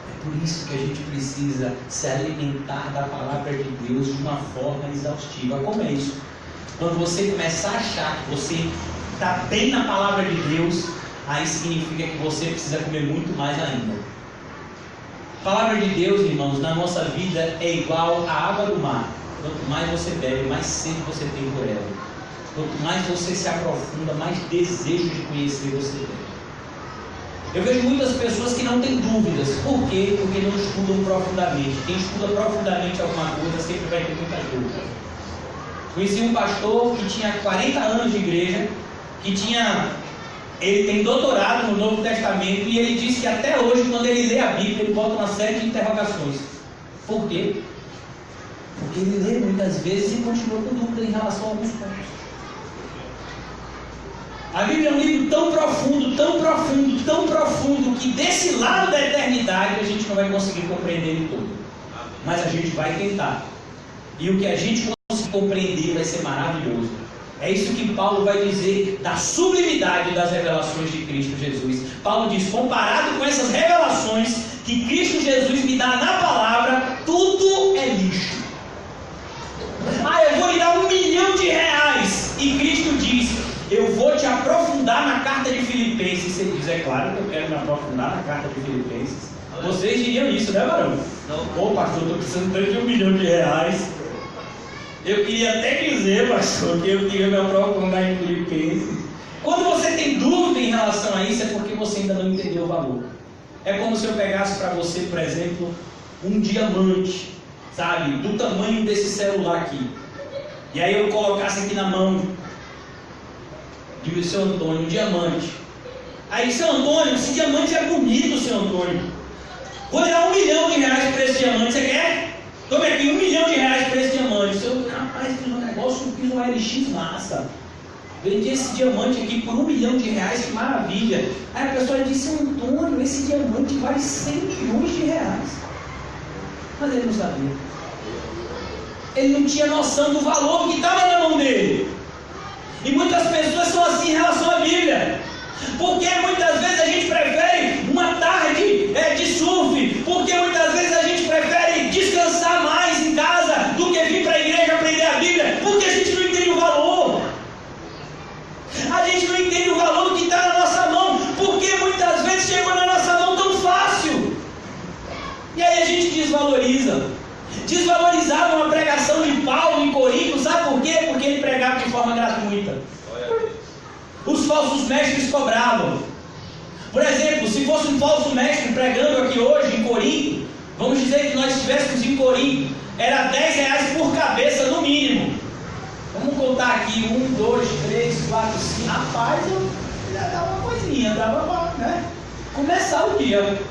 É por isso que a gente precisa se alimentar da palavra de Deus de uma forma exaustiva. Como é isso? Quando você começar a achar que você está bem na palavra de Deus, aí significa que você precisa comer muito mais ainda. A palavra de Deus, irmãos, na nossa vida é igual à água do mar. Quanto mais você bebe, mais sede você tem por ela. Quanto mais você se aprofunda, mais desejo de conhecer você tem. Eu vejo muitas pessoas que não têm dúvidas. Por quê? Porque não estudam profundamente. Quem estuda profundamente alguma coisa sempre vai ter muitas dúvidas. Conheci um pastor que tinha 40 anos de igreja, ele tem doutorado no Novo Testamento, e ele disse que até hoje, quando ele lê a Bíblia, ele bota uma série de interrogações. Por quê? Porque ele lê muitas vezes e continua com dúvida em relação a alguns pontos. A Bíblia é um livro tão profundo, tão profundo, tão profundo, que desse lado da eternidade a gente não vai conseguir compreender ele todo. Mas a gente vai tentar. E o que a gente conseguir compreender vai ser maravilhoso. É isso que Paulo vai dizer da sublimidade das revelações de Cristo Jesus. Paulo diz, comparado com essas revelações que Cristo Jesus me dá na palavra, tudo é lixo. Eu vou lhe dar R$1 milhão. E Cristo diz, eu vou te aprofundar na carta de Filipenses. Você diz, é claro que eu quero me aprofundar na carta de Filipenses. Vocês diriam isso, né, varão? Ô pastor, estou precisando tanto de R$1 milhão. Eu queria até dizer, pastor, que eu queria me aprofundar em Filipenses. Quando você tem dúvida em relação a isso, é porque você ainda não entendeu o valor. É como se eu pegasse para você, por exemplo, um diamante, sabe, do tamanho desse celular aqui. E aí eu colocasse aqui na mão do seu Antônio, um diamante. Aí, seu Antônio, esse diamante é bonito, seu Antônio. Vou dar R$1 milhão para esse diamante, você quer? Tome aqui R$1 milhão para esse diamante. Rapaz, fiz um negócio, fiz uma LX massa. Vendi esse diamante aqui por R$1 milhão, que maravilha. Aí a pessoa disse, Antônio, esse diamante vale R$100 milhões. Mas ele não sabia. Ele não tinha noção do valor que estava na mão dele. E muitas pessoas são assim em relação à Bíblia. Porque muitas vezes a gente prefere uma tarde de surf. Porque muitas vezes a gente prefere descansar mais em casa do que vir para a igreja aprender a Bíblia. Porque a gente não entende o valor. A gente não entende o valor do que está na nossa mão. Porque muitas vezes chegou na nossa mão tão fácil. E aí a gente desvaloriza. Desvalorizava uma pregação de Paulo em Corinto. Sabe por quê? Porque ele pregava de forma gratuita. Os falsos mestres cobravam. Por exemplo, se fosse um falso mestre pregando aqui hoje em Corinto, vamos dizer que nós estivéssemos em Corinto, era R$10 por cabeça no mínimo. Vamos contar aqui, 1, 2, 3, 4, 5. Rapaz, já dava uma coisinha, dava para começar o dia.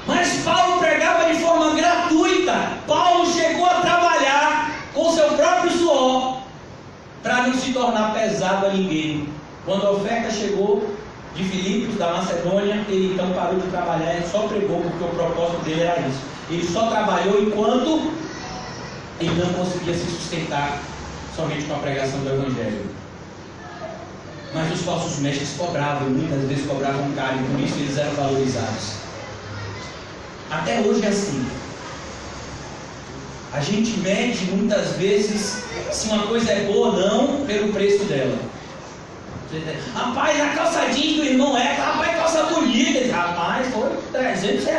Mas Paulo pregava de forma gratuita. Paulo chegou a trabalhar com seu próprio suor para não se tornar pesado a ninguém. Quando a oferta chegou de Filipos, da Macedônia, ele então parou de trabalhar e só pregou, porque o propósito dele era isso. Ele só trabalhou enquanto ele não conseguia se sustentar somente com a pregação do Evangelho. Mas os falsos mestres cobravam, e muitas vezes cobravam caro, e por isso eles eram valorizados. Até hoje é assim. A gente mede muitas vezes se uma coisa é boa ou não pelo preço dela. Rapaz, a calça jeans do irmão rapaz, calça bonita. Rapaz, foi R$300.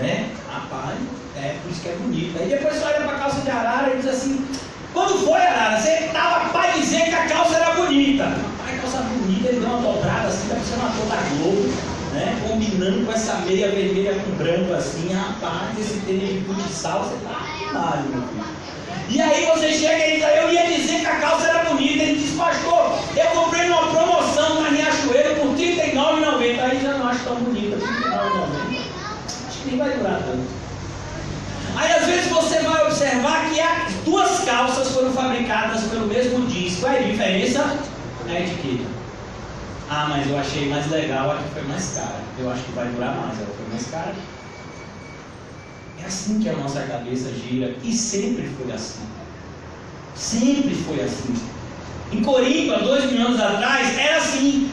Né? Rapaz, por isso que é bonita. Aí depois você olha para a calça de arara e diz assim: quando foi, arara, você estava para dizer que a calça era bonita. Rapaz, a calça bonita, ele deu uma dobrada assim, deve ser uma cor da Globo. Né? Combinando com essa meia vermelha com branco assim, rapaz, esse tênis de futsal, você tá animado, meu filho. E aí você chega e diz: eu ia dizer que a calça era bonita. Ele diz: pastor, eu comprei numa promoção na Riachuelo por R$39,90. Aí já não acho tão bonita, R$39,90. Acho que nem vai durar tanto. Aí às vezes você vai observar que as duas calças foram fabricadas pelo mesmo jeans. Qual é a diferença? A etiqueta. Ah, mas eu achei mais legal, a que foi mais cara. Eu acho que vai durar mais, ela foi mais cara. É assim que a nossa cabeça gira, e sempre foi assim. Sempre foi assim. Em Corinto, há 2.000 anos atrás, era assim.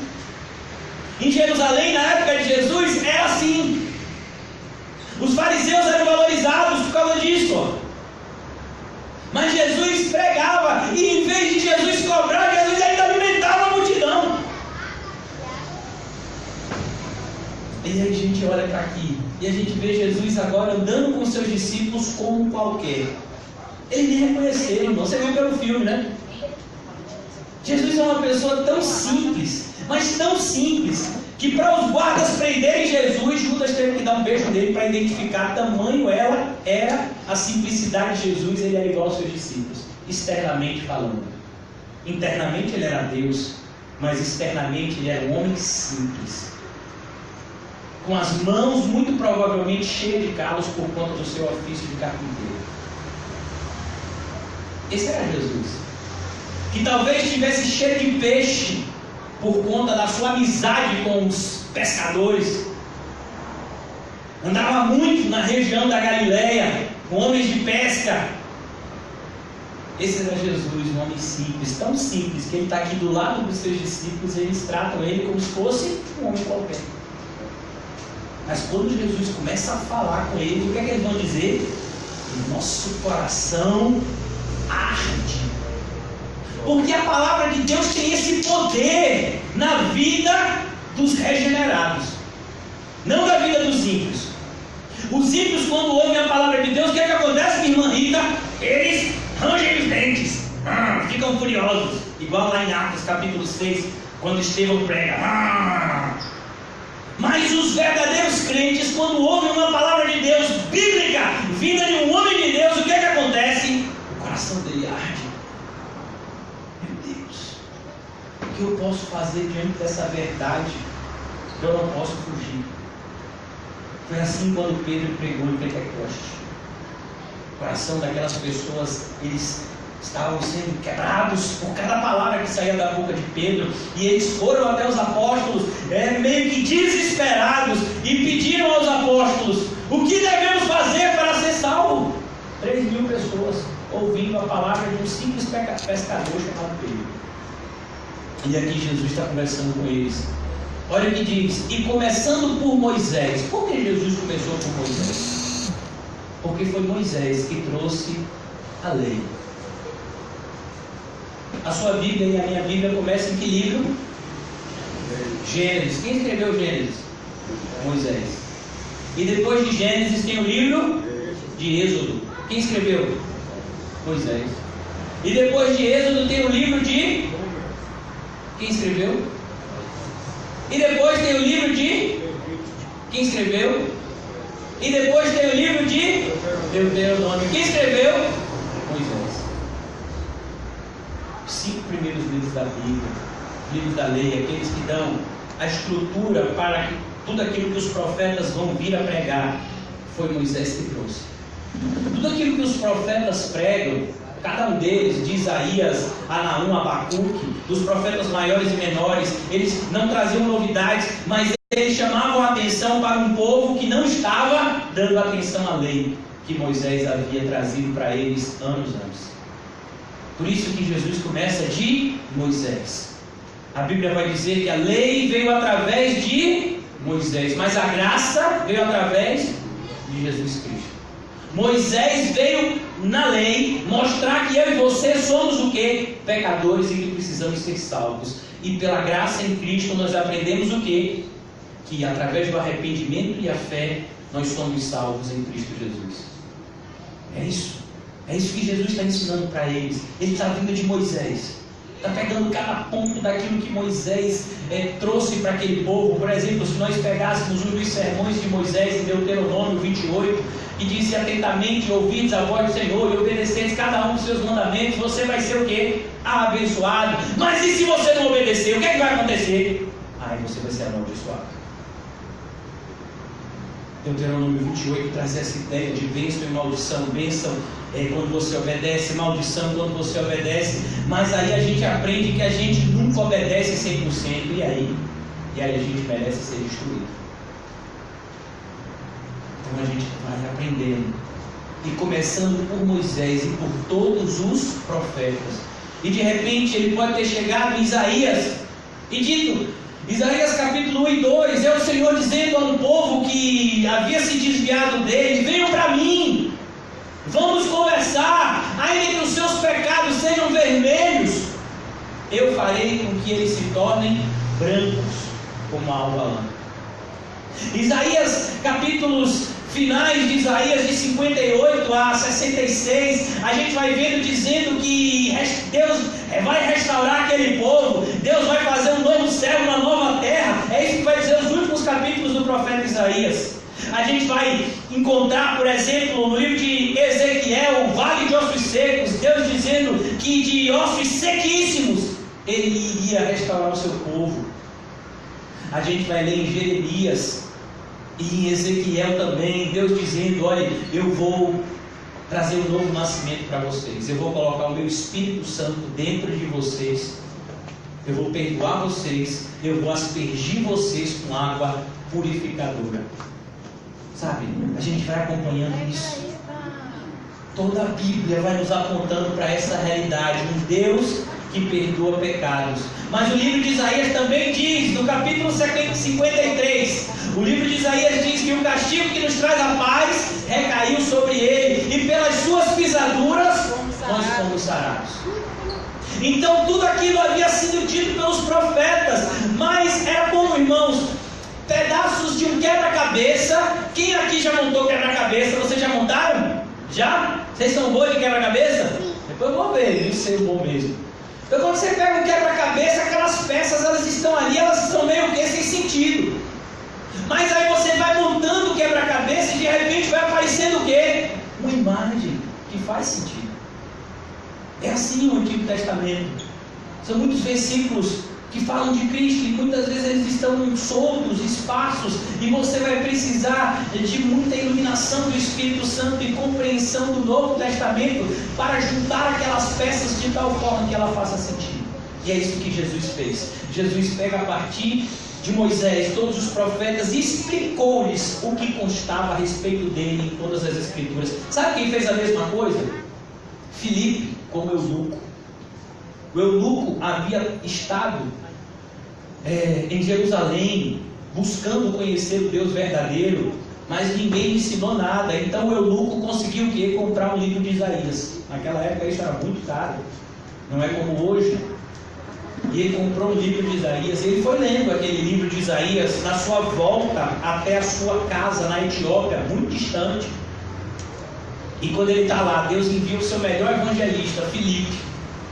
Em Jerusalém, na época de Jesus, era assim. Os fariseus eram valorizados por causa disso. Mas Jesus pregava, e em vez de Jesus cobrar, Jesus ainda alimentava a multidão. E aí a gente olha para aqui e a gente vê Jesus agora andando com os seus discípulos como qualquer. Ele nem reconheceu, irmão. Você viu pelo filme, né? Jesus é uma pessoa tão simples, mas tão simples, que para os guardas prenderem Jesus, Judas teve que dar um beijo nele para identificar tamanho ela era a simplicidade de Jesus. Ele era igual aos seus discípulos, externamente falando. Internamente ele era Deus, mas externamente ele era um homem simples, com as mãos muito provavelmente cheias de calos por conta do seu ofício de carpinteiro. Esse era Jesus, que talvez estivesse cheio de peixe por conta da sua amizade com os pescadores. Andava muito na região da Galileia com homens de pesca. Esse era Jesus, um homem simples, tão simples que ele está aqui do lado dos seus discípulos e eles tratam ele como se fosse um homem qualquer. Mas quando Jesus começa a falar com eles, o que é que eles vão dizer? Nosso coração arde. Porque a palavra de Deus tem esse poder na vida dos regenerados, não na vida dos ímpios. Os ímpios, quando ouvem a palavra de Deus, o que é que acontece, minha irmã Rita? Eles rangem os dentes, ficam furiosos, igual lá em Atos capítulo 6, quando Estevão prega. Mas os verdadeiros crentes, quando ouvem uma palavra de Deus bíblica, vinda de um homem de Deus, o que é que acontece? O coração dele arde. Meu Deus, o que eu posso fazer diante dessa verdade? Eu não posso fugir. Foi assim quando Pedro pregou em Pentecostes. O coração daquelas pessoas, eles estavam sendo quebrados por cada palavra que saía da boca de Pedro, e eles foram até os apóstolos, meio que desesperados, e pediram aos apóstolos: o que devemos fazer 3.000 pessoas ouvindo a palavra de um simples pescador chamado Pedro. E aqui Jesus está conversando com eles. Olha o que diz: e começando por Moisés. Por que Jesus começou por Moisés? Porque foi Moisés que trouxe a lei. A sua Bíblia e a minha Bíblia começam em que livro? Gênesis. Quem escreveu Gênesis? Moisés. E depois de Gênesis tem o livro de Êxodo. Quem escreveu? Moisés. E depois de Êxodo tem o livro de... Quem escreveu? E depois tem o livro de... Quem escreveu? E depois tem o livro de... Deuteronômio. Quem escreveu? Moisés. Os 5 primeiros livros da Bíblia, livros da lei, aqueles que dão a estrutura para tudo aquilo que os profetas vão vir a pregar, foi Moisés que trouxe. Tudo aquilo que os profetas pregam, cada um deles, de Isaías a Naum, Abacuque, dos profetas maiores e menores, eles não traziam novidades, mas eles chamavam a atenção para um povo que não estava dando atenção à lei que Moisés havia trazido para eles anos antes. Por isso que Jesus começa de Moisés. A Bíblia vai dizer que a lei veio através de Moisés, mas a graça veio através de Jesus Cristo. Moisés veio na lei mostrar que eu e você somos o quê? Pecadores e que precisamos ser salvos. E pela graça em Cristo nós aprendemos o quê? Que através do arrependimento e a fé nós somos salvos em Cristo Jesus. É isso. É isso que Jesus está ensinando para eles. Ele está vindo de Moisés. Está pegando cada ponto daquilo que Moisés trouxe para aquele povo. Por exemplo, se nós pegássemos um dos sermões de Moisés em Deuteronômio 28, que disse atentamente: ouvides a voz do Senhor e obedeceis cada um dos seus mandamentos, você vai ser o quê? Abençoado. Mas e se você não obedecer, o que é que vai acontecer? Aí você vai ser amaldiçoado. Deuteronômio 28 traz essa ideia de bênção e maldição. Bênção é quando você obedece, maldição quando você obedece. Mas aí a gente aprende que a gente nunca obedece 100%. E aí a gente merece ser destruído. Então a gente vai aprendendo. E começando por Moisés e por todos os profetas. E de repente ele pode ter chegado em Isaías e dito... Isaías capítulo 1 e 2, é o Senhor dizendo a um povo que havia se desviado dele: venham para mim, vamos conversar, ainda que os seus pecados sejam vermelhos, eu farei com que eles se tornem brancos como a alva lã. Isaías capítulos finais de Isaías de 58 a 66, a gente vai vendo dizendo que Deus vai restaurar aquele povo, Deus vai fazer um novo céu, uma nova terra. É isso que vai dizer os últimos capítulos do profeta Isaías. A gente vai encontrar, por exemplo, no livro de Ezequiel, o vale de ossos secos, Deus dizendo que de ossos sequíssimos Ele iria restaurar o seu povo. A gente vai ler em Jeremias e em Ezequiel também, Deus dizendo: olha, eu vou trazer um novo nascimento para vocês, eu vou colocar o meu Espírito Santo dentro de vocês, eu vou perdoar vocês, eu vou aspergir vocês com água purificadora. Sabe, a gente vai acompanhando isso. Toda a Bíblia vai nos apontando para essa realidade, um Deus que perdoa pecados. Mas o livro de Isaías também diz, no capítulo 53, o livro de Isaías diz que o castigo que nos traz a paz recaiu sobre ele, e pelas suas pisaduras nós fomos sarados. Então tudo aquilo havia sido dito pelos profetas, mas era como, irmãos, pedaços de um quebra-cabeça. Quem aqui já montou quebra-cabeça? Vocês já montaram? Já? Vocês são bons de quebra-cabeça? Depois eu vou ver, isso é bom mesmo. Então quando você pega um quebra-cabeça, aquelas peças, elas estão ali, elas estão meio que sem sentido. Mas aí você vai montando o quebra-cabeça e de repente vai aparecendo o quê? Uma imagem que faz sentido. É assim o Antigo Testamento. São muitos versículos que falam de Cristo e muitas vezes eles estão soltos, esparsos, e você vai precisar de muita iluminação do Espírito Santo e compreensão do Novo Testamento para juntar aquelas peças de tal forma que ela faça sentido. E é isso que Jesus fez. Jesus pega a partir de Moisés, todos os profetas, e explicou-lhes o que constava a respeito dele em todas as Escrituras. Sabe quem fez a mesma coisa? Filipe, como eunuco. O eunuco havia estado em Jerusalém, buscando conhecer o Deus verdadeiro, mas ninguém lhe ensinou nada. Então o eunuco conseguiu o quê? Comprar um livro de Isaías. Naquela época isso era muito caro, não é como hoje. E ele comprou um livro de Isaías. Ele foi lendo aquele livro de Isaías na sua volta até a sua casa na Etiópia, muito distante. E quando ele está lá, Deus envia o seu melhor evangelista, Filipe.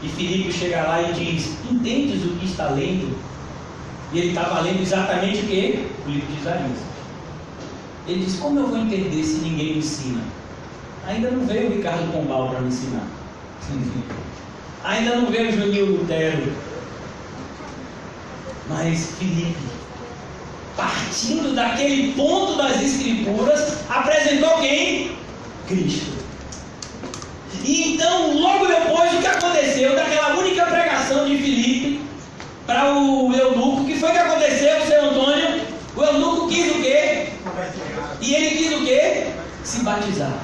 E Filipe chega lá e diz: entendes o que está lendo? E ele estava lendo exatamente o quê? O livro de Isaías. Ele diz: como eu vou entender se ninguém me ensina? Ainda não veio o Ricardo Pombal para me ensinar. Ainda não veio o Juninho Lutero. Mas Filipe, partindo daquele ponto das Escrituras, apresentou quem? Cristo. E então, logo depois, o que aconteceu daquela única pregação de Filipe para o eunuco? O que foi que aconteceu, seu Antônio? O eunuco quis o quê? E ele quis o quê? Se batizar.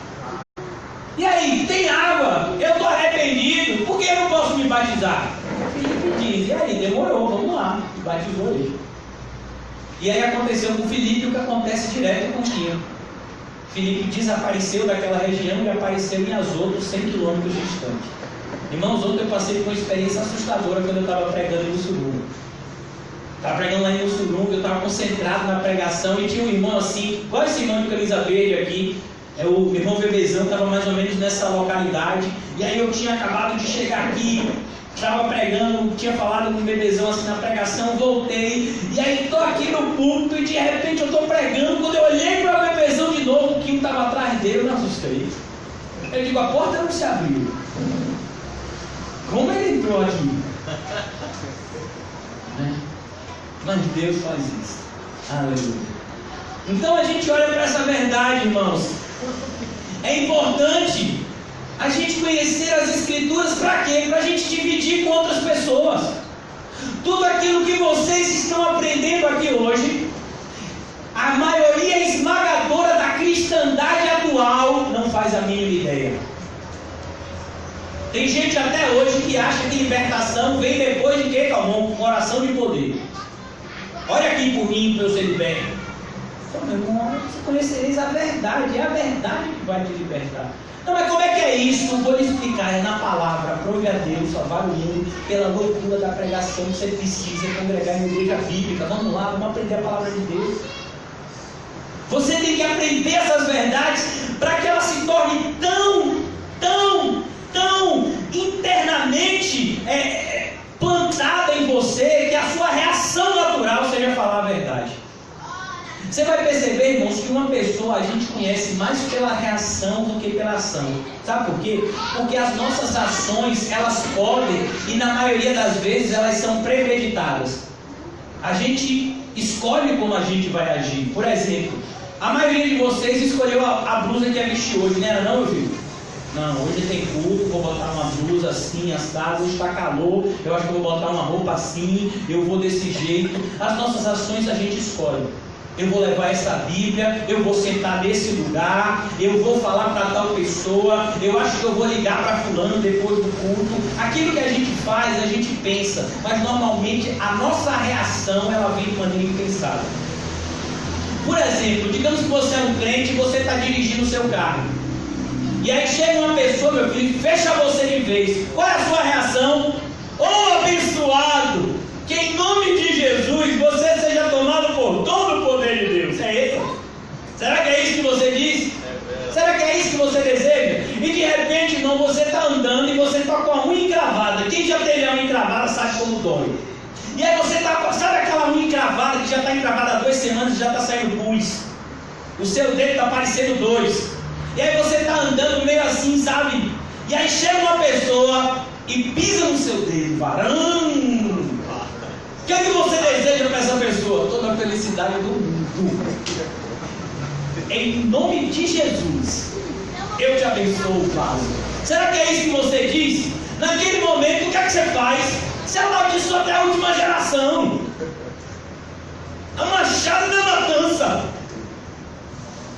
E aí, tem água, eu estou arrependido, por que eu não posso me batizar? Filipe diz: e aí, demorou, vamos lá. E batizou ele. E aí aconteceu com Filipe o que acontece direto com Quinho. Filipe desapareceu daquela região e apareceu em Azoto, 100 quilômetros distante. Irmãos, ontem eu passei por uma experiência assustadora quando eu estava pregando em Mussurunga. Estava pregando lá em Mussurunga, eu estava concentrado na pregação e tinha um irmão assim, igual esse irmão de camisa verde aqui. O irmão Bebezão estava mais ou menos nessa localidade. E aí eu tinha acabado de chegar aqui, estava pregando, tinha falado com o Bebezão assim na pregação, voltei. E aí estou aqui no púlpito e de repente eu estou pregando. Quando eu olhei para o Bebezão de novo, o Kim estava atrás dele, eu me assustei. Eu digo: a porta não se abriu. Como ele entrou aqui? Mas Deus faz isso. Aleluia. Então a gente olha para essa verdade, irmãos. É importante a gente conhecer as Escrituras para quê? Para a gente dividir com outras pessoas. Tudo aquilo que vocês estão aprendendo aqui hoje, a maioria esmagadora da cristandade atual não faz a mínima ideia. Tem gente até hoje que acha que libertação vem depois de quê, Calmon? Oração de poder. Olha aqui por mim, para eu ser liberto. Então, meu irmão, você conhecereis a verdade. É a verdade que vai te libertar. Não, mas como é que é isso? Vou lhe explicar. É na palavra. Aprove a Deus, salvar o mundo pela loucura da pregação. Você precisa congregar em igreja bíblica. Vamos lá, vamos aprender a palavra de Deus. Você tem que aprender essas verdades para que ela se torne tão internamente plantada em você que a sua reação natural seja falar a verdade. Você vai perceber, irmãos, que uma pessoa a gente conhece mais pela reação do que pela ação. Sabe por quê? Porque as nossas ações, elas podem, e na maioria das vezes elas são premeditadas. A gente escolhe como a gente vai agir. Por exemplo, a maioria de vocês escolheu a blusa que ia vestir hoje, não era não, meu filho? Não, hoje tem culto, vou botar uma blusa assim, assado, hoje está calor, eu acho que eu vou botar uma roupa assim, eu vou desse jeito. As nossas ações a gente escolhe. Eu vou levar essa Bíblia, eu vou sentar nesse lugar, eu vou falar para tal pessoa, eu acho que eu vou ligar para fulano depois do culto. Aquilo que a gente faz, a gente pensa, mas normalmente a nossa reação, ela vem de maneira impensada. Por exemplo, digamos que você é um crente e você está dirigindo o seu carro. E aí chega uma pessoa, meu filho, fecha você de vez. Qual é a sua reação? Ô abençoado, que em nome de Jesus você seja tomado por todo o poder de Deus. É isso? Será que é isso que você diz? Será que é isso que você deseja? E de repente, irmão, você está andando e você está com a unha encravada. Quem já teve a unha encravada sabe como dói. E aí você está, sabe aquela unha encravada que já está encravada há 2 semanas e já está saindo pus? O seu dedo está parecendo 2. E aí você está andando meio assim, sabe? E aí chega uma pessoa e pisa no seu dedo, varão. O que é que você deseja para essa pessoa? Toda a felicidade do mundo. Em nome de Jesus, eu te abençoo, Pai. Será que é isso que você diz? Naquele momento, o que é que você faz? Você amaldiçoa até a última geração. É um machado na matança.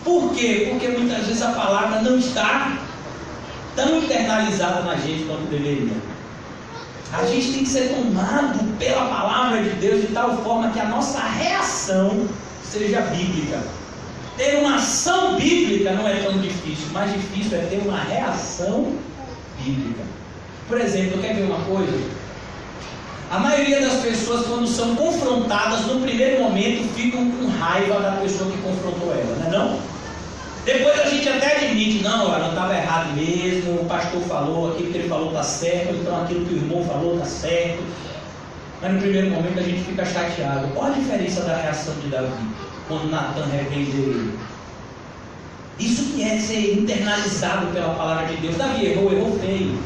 Por quê? Porque muitas vezes a palavra não está tão internalizada na gente quanto deveria. A gente tem que ser tomado pela palavra de Deus de tal forma que a nossa reação seja bíblica. Ter uma ação bíblica não é tão difícil, mais difícil é ter uma reação bíblica. Por exemplo, quer ver uma coisa? A maioria das pessoas, quando são confrontadas, no primeiro momento ficam com raiva da pessoa que confrontou ela, não é não? Depois a gente até admite, não, ela não estava errado mesmo, o pastor falou, aquilo que ele falou está certo, então aquilo que o irmão falou está certo. Mas no primeiro momento a gente fica chateado. Qual a diferença da reação de Davi quando Natan repreendeu ele? Isso que é ser internalizado pela palavra de Deus. Davi errou feio.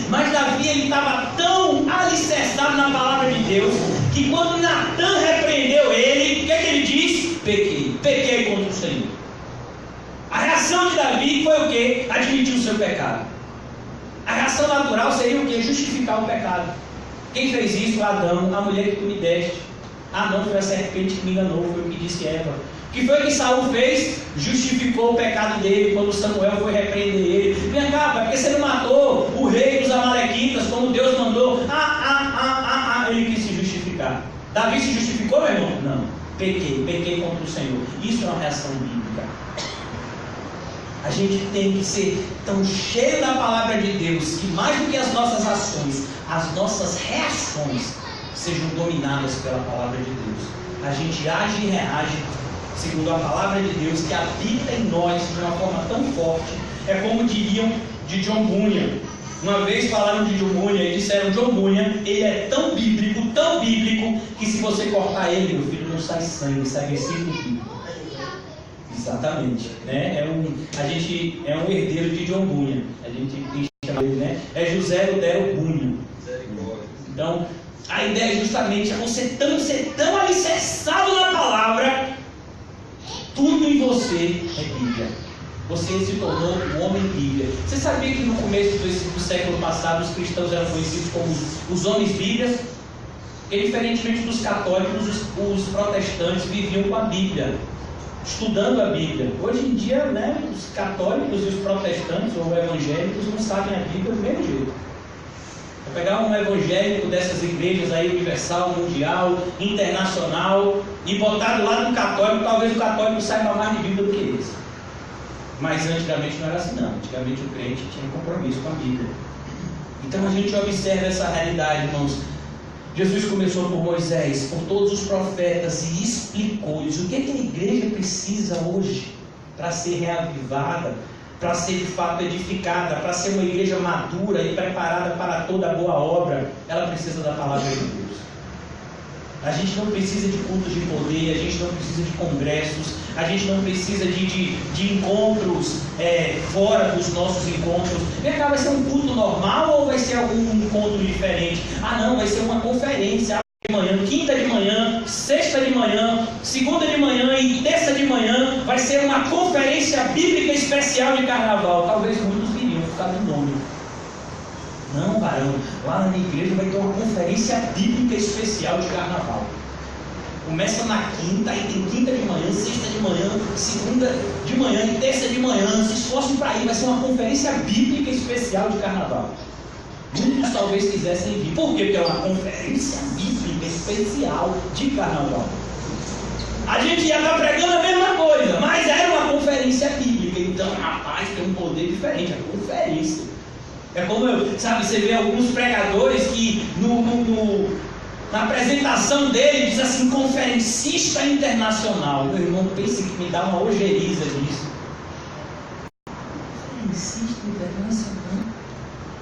Mas Davi estava tão alicerçado na palavra de Deus que quando Natan repreendeu ele, o que ele disse? Pequei contra o Senhor. A reação de Davi foi o quê? Admitir o seu pecado. A reação natural seria o quê? Justificar o pecado. Quem fez isso? Adão, a mulher que tu me deste. Ah, não, foi a serpente que me enganou, foi o que disse Eva. O que foi que Saul fez? Justificou o pecado dele quando Samuel foi repreender ele. Vem cá, pai, porque você não matou o rei dos amalequitas como Deus mandou? Ele quis se justificar. Davi se justificou, meu irmão? Não. Pequei contra o Senhor. Isso é uma reação bíblica. A gente tem que ser tão cheio da palavra de Deus que mais do que as nossas ações, as nossas reações sejam dominadas pela palavra de Deus. A gente age e reage segundo a palavra de Deus que habita em nós de uma forma tão forte. É como diriam de John Bunyan. Uma vez falaram de John Bunyan e disseram: John Bunyan, ele é tão bíblico, que se você cortar ele, meu filho, não sai sangue, sai versículo bíblico. Exatamente, né? A gente é um herdeiro de John Bunyan. A gente chama ele, né? É José Odero Bunyan. Então, a ideia é justamente você ser tão alicerçado na palavra, tudo em você é Bíblia. Você se tornou um homem Bíblia. Você sabia que no começo do século passado os cristãos eram conhecidos como os homens Bíblias? Porque, diferentemente dos católicos, os protestantes viviam com a Bíblia, estudando a Bíblia. Hoje em dia, né, os católicos e os protestantes ou evangélicos não sabem a Bíblia do mesmo jeito. Vou pegar um evangélico dessas igrejas aí, universal, mundial, internacional, e botar do lado do católico, talvez o católico saiba mais de Bíblia do que eles. Mas antigamente não era assim não. Antigamente o crente tinha compromisso com a Bíblia. Então a gente observa essa realidade, irmãos. Jesus começou por Moisés, por todos os profetas e explicou-lhes o que a igreja precisa hoje para ser reavivada, para ser de fato edificada, para ser uma igreja madura e preparada para toda boa obra. Ela precisa da palavra de Deus. A gente não precisa de cultos de poder, a gente não precisa de congressos, a gente não precisa de encontros fora dos nossos encontros. Vem cá, vai ser um culto normal ou vai ser algum encontro diferente? Ah não, vai ser uma conferência de manhã, quinta de manhã, sexta de manhã, segunda de manhã e terça de manhã. Vai ser uma conferência bíblica especial de carnaval. Talvez muitos viriam por causa do nome. Não, varão, lá na minha igreja vai ter uma conferência bíblica especial de carnaval. Começa na quinta, aí tem quinta de manhã, sexta de manhã, segunda de manhã e terça de manhã. Se esforcem para ir, vai ser uma conferência bíblica especial de carnaval. Muitos talvez quisessem vir. Por quê? Porque é uma conferência bíblica especial de carnaval. A gente ia estar pregando a mesma coisa, mas era uma conferência bíblica. Então, rapaz, tem um poder diferente, a conferência. É como você vê alguns pregadores que na apresentação dele diz assim: conferencista internacional. Meu irmão, pense que me dá uma ojeriza disso. Conferencista internacional?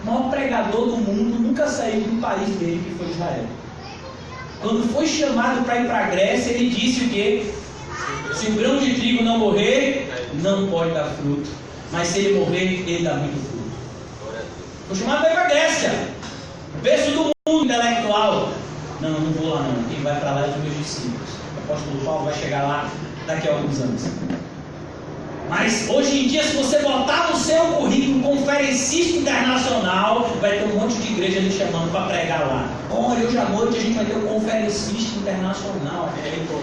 O maior pregador do mundo nunca saiu do país dele, que foi Israel. Quando foi chamado para ir para a Grécia, ele disse o quê? Se o grão de trigo não morrer, não pode dar fruto. Mas se ele morrer, ele dá muito fruto. Foi chamado para ir para a Grécia, o berço do mundo intelectual. Não vou lá não. Quem vai para lá é os meus discípulos. O apóstolo Paulo vai chegar lá daqui a alguns anos. Mas hoje em dia, se você botar no seu currículo conferencista internacional, vai ter um monte de igreja lhe chamando para pregar lá. Olha, hoje à noite a gente vai ter um conferencista internacional.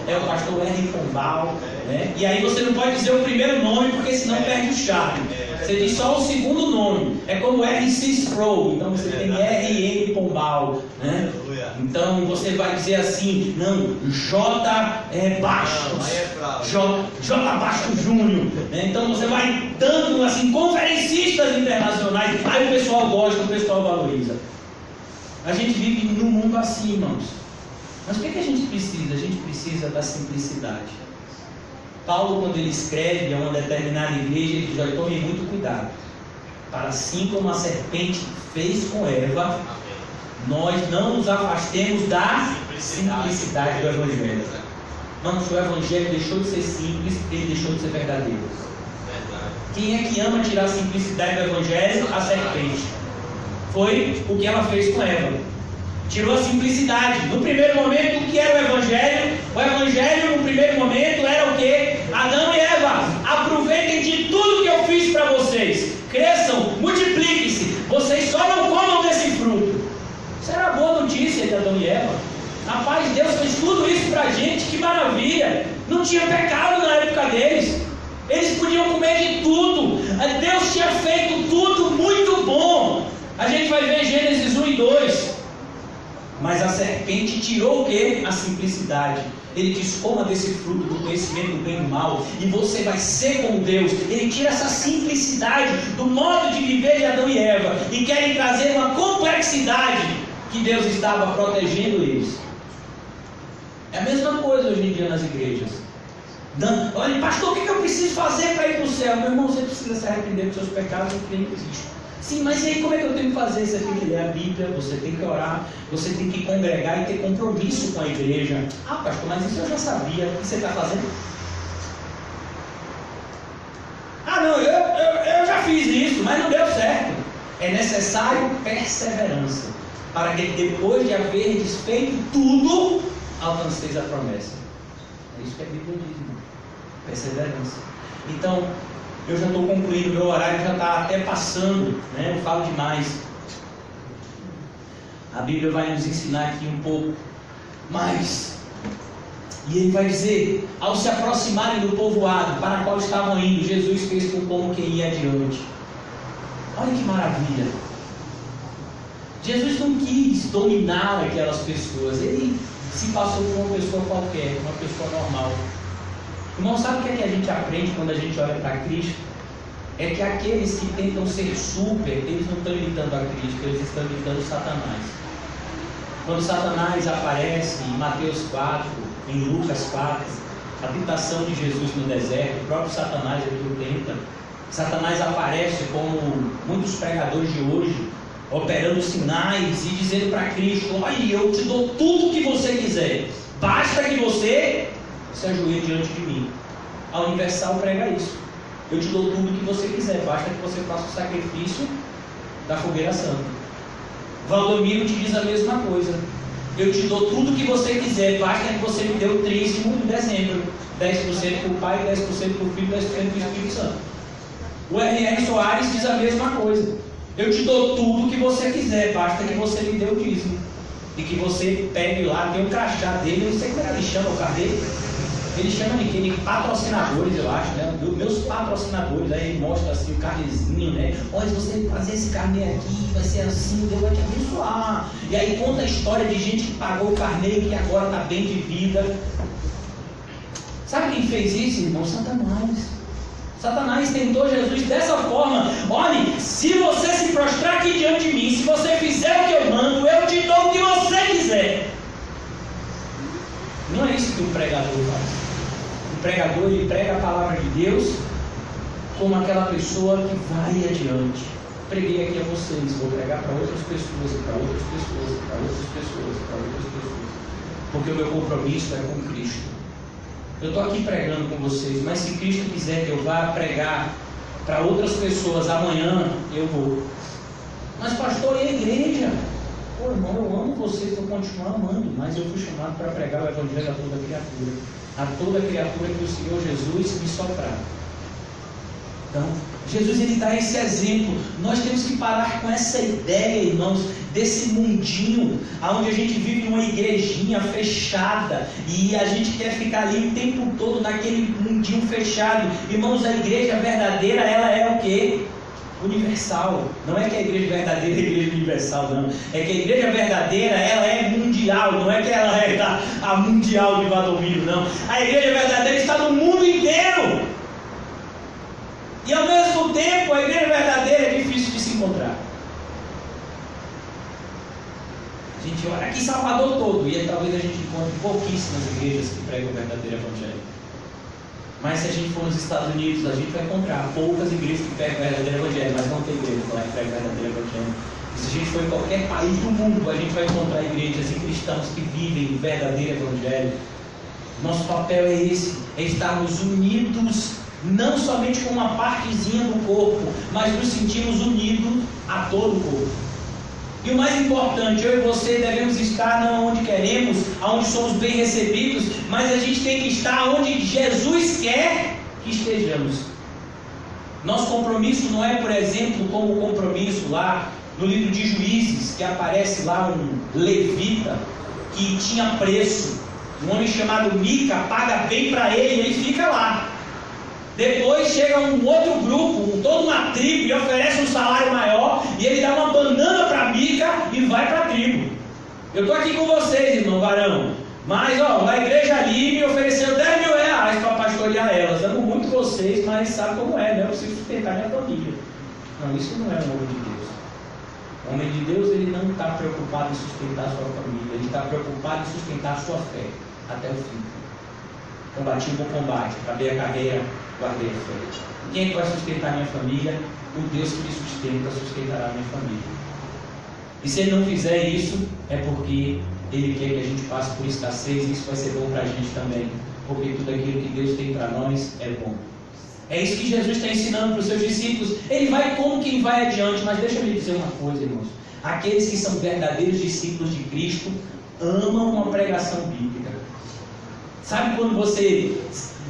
É o pastor R. Pombal. Né? E aí você não pode dizer o primeiro nome, porque senão perde o charme. Você diz só o segundo nome. É como R.C. Sproul. Então você tem R.M. Pombal. Né? Então você vai dizer assim, não, J. Bastos. J. Bastos Júnior. Né? Então você vai dando assim, conferencistas internacionais. Aí o pessoal gosta, o pessoal valoriza. A gente vive num mundo assim, irmãos. Mas o que a gente precisa? A gente precisa da simplicidade. Paulo, quando ele escreve a uma determinada igreja, ele diz: olha, tome muito cuidado. Para assim como a serpente fez com Eva, nós não nos afastemos da simplicidade do Evangelho. Mano, se o Evangelho deixou de ser simples, ele deixou de ser verdadeiro. Quem é que ama tirar a simplicidade do Evangelho? A serpente. Foi o que ela fez com Eva. Tirou a simplicidade. No primeiro momento, o que era o Evangelho? O Evangelho, no primeiro momento, era o quê? Adão e Eva, aproveitem de tudo que eu fiz para vocês. Cresçam, multipliquem-se. Vocês só não comam desse fruto. Isso era a boa notícia de Adão e Eva. Rapaz, Deus fez tudo isso para a gente, que maravilha. Não tinha pecado na época deles. Eles podiam comer de tudo. Deus tinha feito tudo muito bom. A gente vai ver Gênesis 1 e 2. Mas a serpente tirou o quê? A simplicidade. Ele diz: coma desse fruto do conhecimento do bem e do mal, e você vai ser como Deus. Ele tira essa simplicidade do modo de viver de Adão e Eva, e querem trazer uma complexidade que Deus estava protegendo eles. É a mesma coisa hoje em dia nas igrejas. Olha, pastor, o que eu preciso fazer para ir para o céu? Meu irmão, você precisa se arrepender dos seus pecados e crer em Cristo. Sim, mas e aí como é que eu tenho que fazer? Você tem que ler a Bíblia, você tem que orar, você tem que congregar e ter compromisso com a igreja. Ah, pastor, mas isso eu já sabia. O que você está fazendo? Ah, não, eu já fiz isso, mas não deu certo. É necessário perseverança, para que depois de haver desfeito tudo, alcanceis a promessa. É isso que a Bíblia diz, irmão. Perseverança. Então, eu já estou concluindo, meu horário já está até passando, né? Eu falo demais. A Bíblia vai nos ensinar aqui um pouco mais. E ele vai dizer: ao se aproximarem do povoado para o qual estavam indo, Jesus fez como quem ia adiante. Olha que maravilha. Jesus não quis dominar aquelas pessoas. Ele se passou por uma pessoa qualquer, uma pessoa normal. Irmão, sabe o que a gente aprende quando a gente olha para Cristo? É que aqueles que tentam ser super, eles não estão imitando a Cristo, eles estão imitando Satanás. Quando Satanás aparece em Mateus 4, em Lucas 4, a tentação de Jesus no deserto, o próprio Satanás aqui o tenta. Satanás aparece como muitos pregadores de hoje, operando sinais e dizendo para Cristo: olha, eu te dou tudo o que você quiser, basta que você se ajoelhe diante de mim. A Universal prega isso: eu te dou tudo o que você quiser, basta que você faça o sacrifício da fogueira santa. Valdomiro te diz a mesma coisa: eu te dou tudo o que você quiser, basta que você me dê o trízimo de dezembro, 10% para o Pai, 10% para o Filho, 10% para o Espírito Santo. O R.R. Soares diz a mesma coisa: eu te dou tudo o que você quiser, basta que você me dê o dízimo. E que você pegue lá, tem um crachá dele, eu não sei como é que ele chama o carro dele. Ele chama de patrocinadores, eu acho, né? Meus patrocinadores. Aí ele mostra assim o carnezinho, né? Olha, se você fazer esse carnê aqui, vai ser assim, Deus vai te abençoar. E aí conta a história de gente que pagou o carnê e que agora está bem de vida. Sabe quem fez isso, irmão? Satanás. Satanás tentou Jesus dessa forma: olhe, se você se prostrar aqui diante de mim, se você fizer o que eu mando, eu te dou o que você quiser. Não é isso que o pregador faz. O pregador, ele prega a palavra de Deus como aquela pessoa que vai adiante. Preguei aqui a vocês, vou pregar para outras pessoas, para outras pessoas, para outras pessoas, para outras pessoas, porque o meu compromisso é com Cristo. Eu estou aqui pregando com vocês, mas se Cristo quiser que eu vá pregar para outras pessoas amanhã, eu vou. Mas pastor, e a igreja? Pô, irmão, eu amo vocês, vou continuar amando, mas eu fui chamado para pregar o Evangelho a toda criatura. A toda criatura que o Senhor Jesus me soprar. Então, Jesus ele dá esse exemplo. Nós temos que parar com essa ideia, irmãos, desse mundinho, onde a gente vive numa igrejinha fechada e a gente quer ficar ali o tempo todo naquele mundinho fechado. Irmãos, a igreja verdadeira, ela é o quê? Universal. Não é que a igreja verdadeira é a igreja universal, não. É que a igreja verdadeira, ela é mundial. Não é que ela é a mundial de Valdomiro, não. A igreja verdadeira está no mundo inteiro. E ao mesmo tempo, a igreja verdadeira é difícil de se encontrar. A gente olha aqui em Salvador todo, e talvez a gente encontre pouquíssimas igrejas que pregam o verdadeiro evangelho. Mas se a gente for nos Estados Unidos, a gente vai encontrar poucas igrejas que pregam o verdadeiro evangelho, mas não tem igreja lá que prega o verdadeiro evangelho. E se a gente for em qualquer país do mundo, a gente vai encontrar igrejas e cristãos que vivem o verdadeiro evangelho. Nosso papel é esse, é estarmos unidos, não somente com uma partezinha do corpo, mas nos sentimos unidos a todo o corpo. E o mais importante, eu e você devemos estar não onde queremos, onde somos bem recebidos, mas a gente tem que estar onde Jesus quer que estejamos. Nosso compromisso não é, por exemplo, como o compromisso lá no livro de Juízes, que aparece lá um levita que tinha preço, um homem chamado Mica, paga bem para ele e ele fica lá. Depois chega um outro grupo, toda uma tribo, e oferece um salário maior, e ele dá uma banana para Mica e vai para a tribo. Eu estou aqui com vocês, irmão varão, mas a igreja ali me ofereceu 10 mil reais para pastorear elas. Amo muito vocês, mas sabe como é, né? Eu preciso sustentar minha família. Não, isso não é um homem de Deus. O homem de Deus, ele não está preocupado em sustentar a sua família, ele está preocupado em sustentar a sua fé até o fim. Combati o bom combate, acabei a carreira, guardei a fé. Quem é que vai sustentar minha família? O Deus que me sustenta sustentará a minha família. E se ele não fizer isso, é porque ele quer que a gente passe por escassez, e isso vai ser bom para a gente também, porque tudo aquilo que Deus tem para nós é bom. É isso que Jesus está ensinando para os seus discípulos. Ele vai como quem vai adiante, mas deixa eu lhe dizer uma coisa, irmãos. Aqueles que são verdadeiros discípulos de Cristo amam uma pregação bíblica. Sabe quando você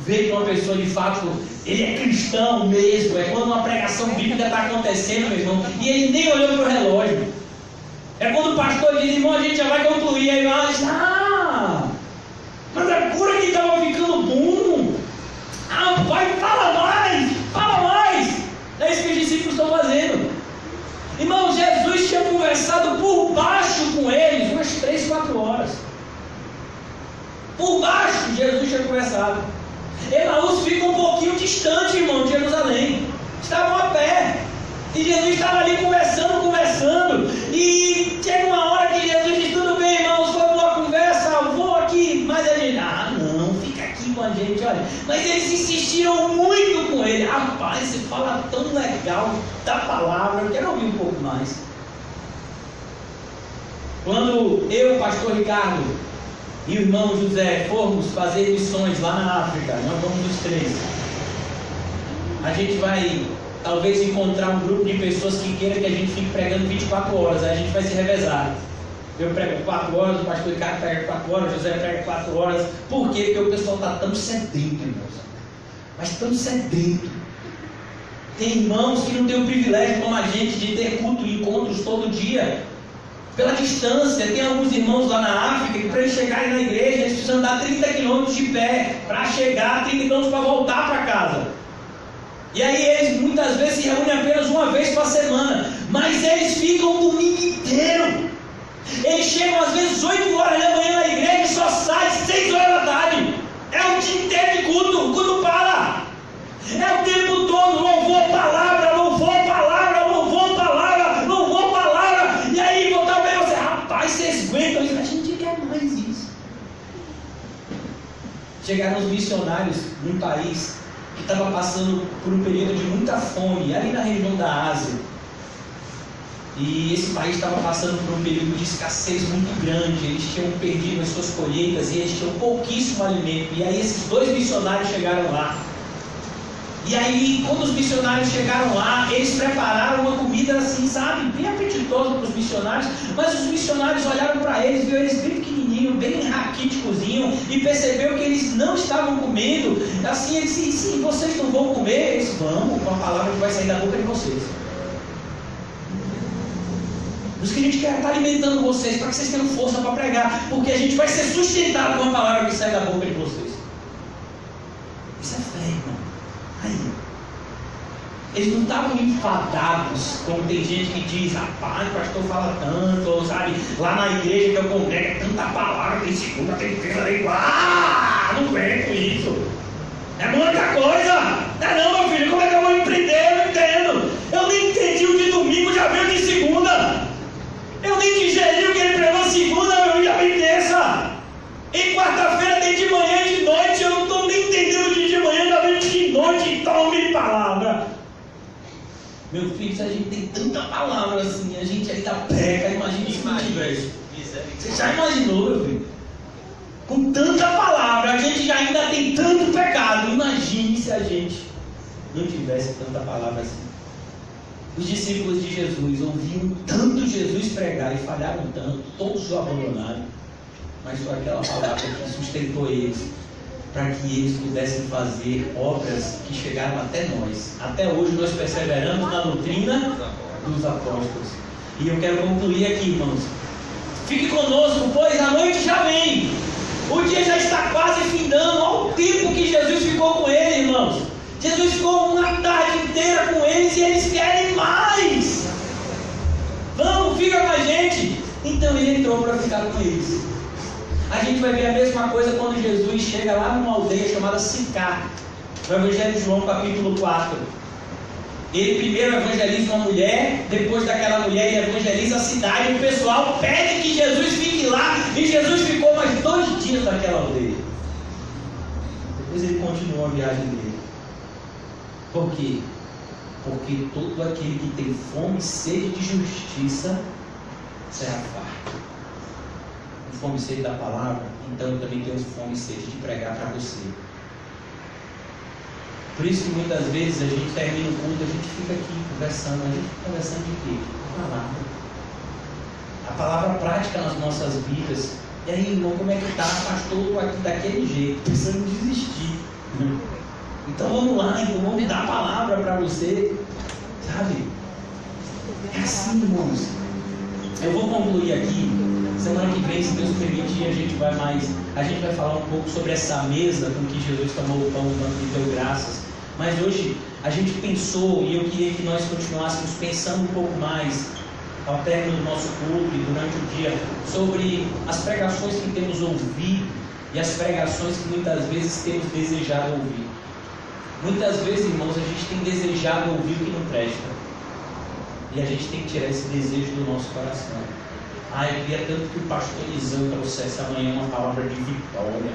vê que uma pessoa de fato, ele é cristão mesmo, é quando uma pregação bíblica está acontecendo, meu irmão, e ele nem olhou para o relógio. É quando o pastor diz, irmão, a gente já vai concluir, aí ele diz, mas a cura que estava ficando bom, vai, fala mais, é isso que os discípulos estão fazendo. Irmão, Jesus tinha conversado por baixo com eles umas 3, 4 horas. Por baixo, Jesus tinha conversado. Emaús fica um pouquinho distante, irmão, de Jerusalém. Estavam a pé. E Jesus estava ali conversando. E chega uma hora que Jesus diz, tudo bem, irmãos, foi boa conversa, eu vou aqui. Mas ele, não, fica aqui com a gente, olha. Mas eles insistiram muito com ele. Rapaz, você fala tão legal da palavra, eu quero ouvir um pouco mais. Quando eu, pastor Ricardo, e o irmão José formos fazer missões lá na África, nós vamos os 3. A gente vai talvez encontrar um grupo de pessoas que queiram que a gente fique pregando 24 horas, aí a gente vai se revezar. Eu prego 4 horas, o pastor Ricardo prega 4 horas, o José prega 4 horas. Por quê? Porque o pessoal está tão sedento, irmãos. Mas tão sedento. Tem irmãos que não têm o privilégio como a gente de ter culto e encontros todo dia. Pela distância, tem alguns irmãos lá na África que para eles chegarem na igreja, eles precisam andar 30 quilômetros de pé para chegar, 30 quilômetros para voltar para casa. E aí eles muitas vezes se reúnem apenas uma vez por semana, mas eles ficam o domingo inteiro. Eles chegam às vezes 8 horas da manhã na igreja e só saem 6 horas da tarde. É o dia inteiro de culto, o culto para. É o tempo todo, louvor, palavra, louvor, palavra, louvor, palavra, louvor, palavra. E aí botar bem você, rapaz, vocês aguentam isso? A gente quer mais isso. Chegaram os missionários num país que estava passando por um período de muita fome, ali na região da Ásia. E esse país estava passando por um período de escassez muito grande. Eles tinham perdido as suas colheitas e eles tinham pouquíssimo alimento. E aí esses 2 missionários chegaram lá. E aí, quando os missionários chegaram lá, eles prepararam uma comida assim, sabe, bem apetitosa para os missionários. Mas os missionários olharam para eles, viram eles bem pequenininhos, bem raquíticozinho e percebeu que eles não estavam comendo. Assim, ele disse: sim, vocês não vão comer? Eles: vamos, com a palavra que vai sair da boca de vocês. Por isso que a gente quer estar alimentando vocês, para que vocês tenham força para pregar, porque a gente vai ser sustentado com a palavra que sai da boca de vocês. Isso é fé, irmão. Aí, eles não estavam enfadados, como tem gente que diz: rapaz, o pastor fala tanto, ou sabe, lá na igreja que eu congrego é tanta palavra, tem segunda, tem terça, tem quarta, não aguento isso. É muita coisa. Não, meu filho, como é que eu vou empreender? Eu não entendo. Eu nem entendi o de domingo, já veio de segunda. Eu nem digeri o que ele pregou segunda, meu filho, já vem terça. Em quarta-feira tem de manhã e de noite, eu não estou nem entendendo de manhã, já vem de noite, então me palavra. Meu filho, se a gente tem tanta palavra assim, a gente ainda prega, imagina se não tivesse. Você já imaginou, meu filho? Com tanta palavra, a gente já ainda tem tanto pecado. Imagine se a gente não tivesse tanta palavra assim. Os discípulos de Jesus ouviam tanto Jesus pregar e falharam tanto, todos o abandonaram, mas foi aquela palavra que sustentou eles, para que eles pudessem fazer obras que chegaram até nós. Até hoje nós perseveramos na doutrina dos apóstolos. E eu quero concluir aqui, irmãos. Fique conosco, pois a noite já vem. O dia já está quase findando. Olha o tempo que Jesus ficou com eles, irmãos. Jesus ficou uma tarde inteira com eles e eles querem mais. Vamos, fica com a gente. Então ele entrou para ficar com eles. A gente vai ver a mesma coisa quando Jesus chega lá numa aldeia chamada Sicar, no Evangelho de João, capítulo 4. Ele primeiro evangeliza uma mulher, depois daquela mulher ele evangeliza a cidade, e o pessoal pede que Jesus fique lá, e Jesus ficou mais 2 dias naquela aldeia. Depois ele continuou a viagem dele. Por quê? Porque todo aquele que tem fome e sede de justiça será farto. Fome e sede da palavra, então eu também tenho fome e sede de pregar para você. Por isso que muitas vezes a gente termina o culto, a gente fica aqui conversando. A gente fica conversando de quê? A palavra. A palavra prática nas nossas vidas. E aí, irmão, como é que tá? Pastor, estou aqui daquele jeito, pensando em desistir. Então vamos lá, então vamos dar a palavra para você. Sabe? É assim, irmãos. Eu vou concluir aqui. Semana que vem, se Deus permitir, a gente vai falar um pouco sobre essa mesa com que Jesus tomou o pão e deu graças. Mas hoje a gente pensou, e eu queria que nós continuássemos pensando um pouco mais ao término do nosso culto e durante o dia, sobre as pregações que temos ouvido e as pregações que muitas vezes temos desejado ouvir. Muitas vezes, irmãos, a gente tem desejado ouvir o que não presta. E a gente tem que tirar esse desejo do nosso coração. Eu queria tanto que o pastor Nizam trouxesse amanhã uma palavra de vitória.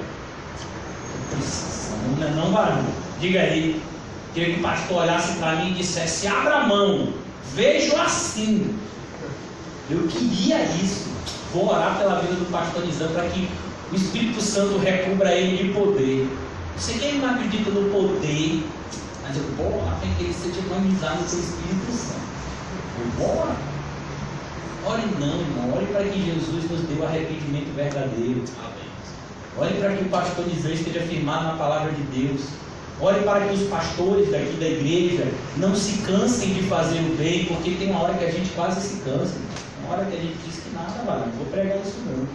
Não, varão. Diga aí. Queria que o pastor olhasse para mim e dissesse: abra a mão, vejo assim. Eu queria isso. Vou orar pela vida do pastor Nizam para que o Espírito Santo recubra ele de poder. Você que não acredita no poder, mas eu vou orar para que ele seja humanizado pelo Espírito Santo. Eu vou orar. Ore não, irmão. Ore para que Jesus nos dê o arrependimento verdadeiro. Ore para que o pastor Nizam esteja firmado na palavra de Deus. Ore para que os pastores daqui da igreja não se cansem de fazer o bem, porque tem uma hora que a gente quase se cansa. Uma hora que a gente diz que nada, não vou pregar isso não.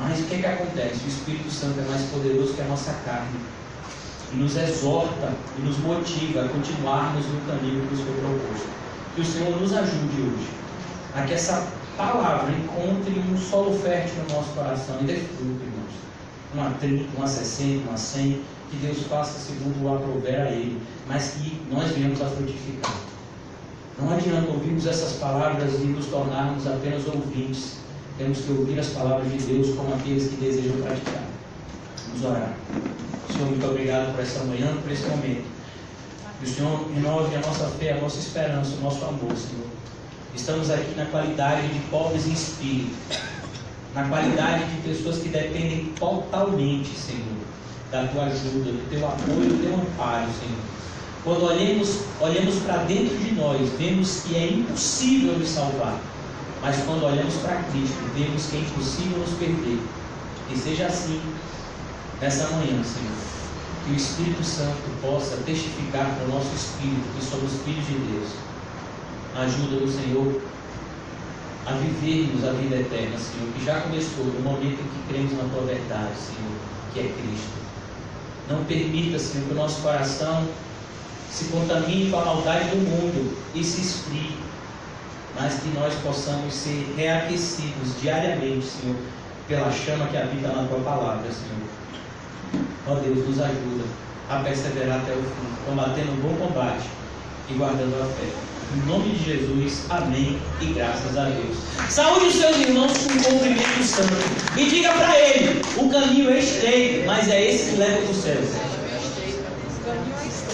Mas o que acontece? O Espírito Santo é mais poderoso que a nossa carne. E nos exorta e nos motiva a continuarmos no caminho que nos foi proposto. Que o Senhor nos ajude hoje a que essa palavra encontre um solo fértil no nosso coração e dê fruto, irmãos. Uma 30, uma 60, uma 100, que Deus faça segundo o aprover a Ele, mas que nós venhamos a frutificar. Não adianta ouvirmos essas palavras e nos tornarmos apenas ouvintes. Temos que ouvir as palavras de Deus como aqueles que desejam praticar. Vamos orar. Senhor, muito obrigado por essa manhã, por esse momento. Que o Senhor renove a nossa fé, a nossa esperança, o nosso amor, Senhor. Estamos aqui na qualidade de pobres em espírito, na qualidade de pessoas que dependem totalmente, Senhor, da Tua ajuda, do Teu apoio, do Teu amparo, Senhor. Quando olhamos para dentro de nós, vemos que é impossível nos salvar. Mas quando olhamos para Cristo, vemos que é impossível nos perder. Que seja assim nessa manhã, Senhor. Que o Espírito Santo possa testificar para o nosso espírito que somos filhos de Deus. Ajuda-nos, Senhor, a vivermos a vida eterna, Senhor, que já começou no momento em que cremos na Tua verdade, Senhor, que é Cristo. Não permita, Senhor, que o nosso coração se contamine com a maldade do mundo e se esfrie, mas que nós possamos ser reaquecidos diariamente, Senhor, pela chama que habita na Tua palavra, Senhor. Ó Deus, nos ajuda a perseverar até o fim, combatendo um bom combate e guardando a fé. Em nome de Jesus, amém e graças a Deus. Saúde os seus irmãos com um cumprimento santo e diga para ele: o caminho é estreito, mas é esse que leva para o céu. O caminho é estreito.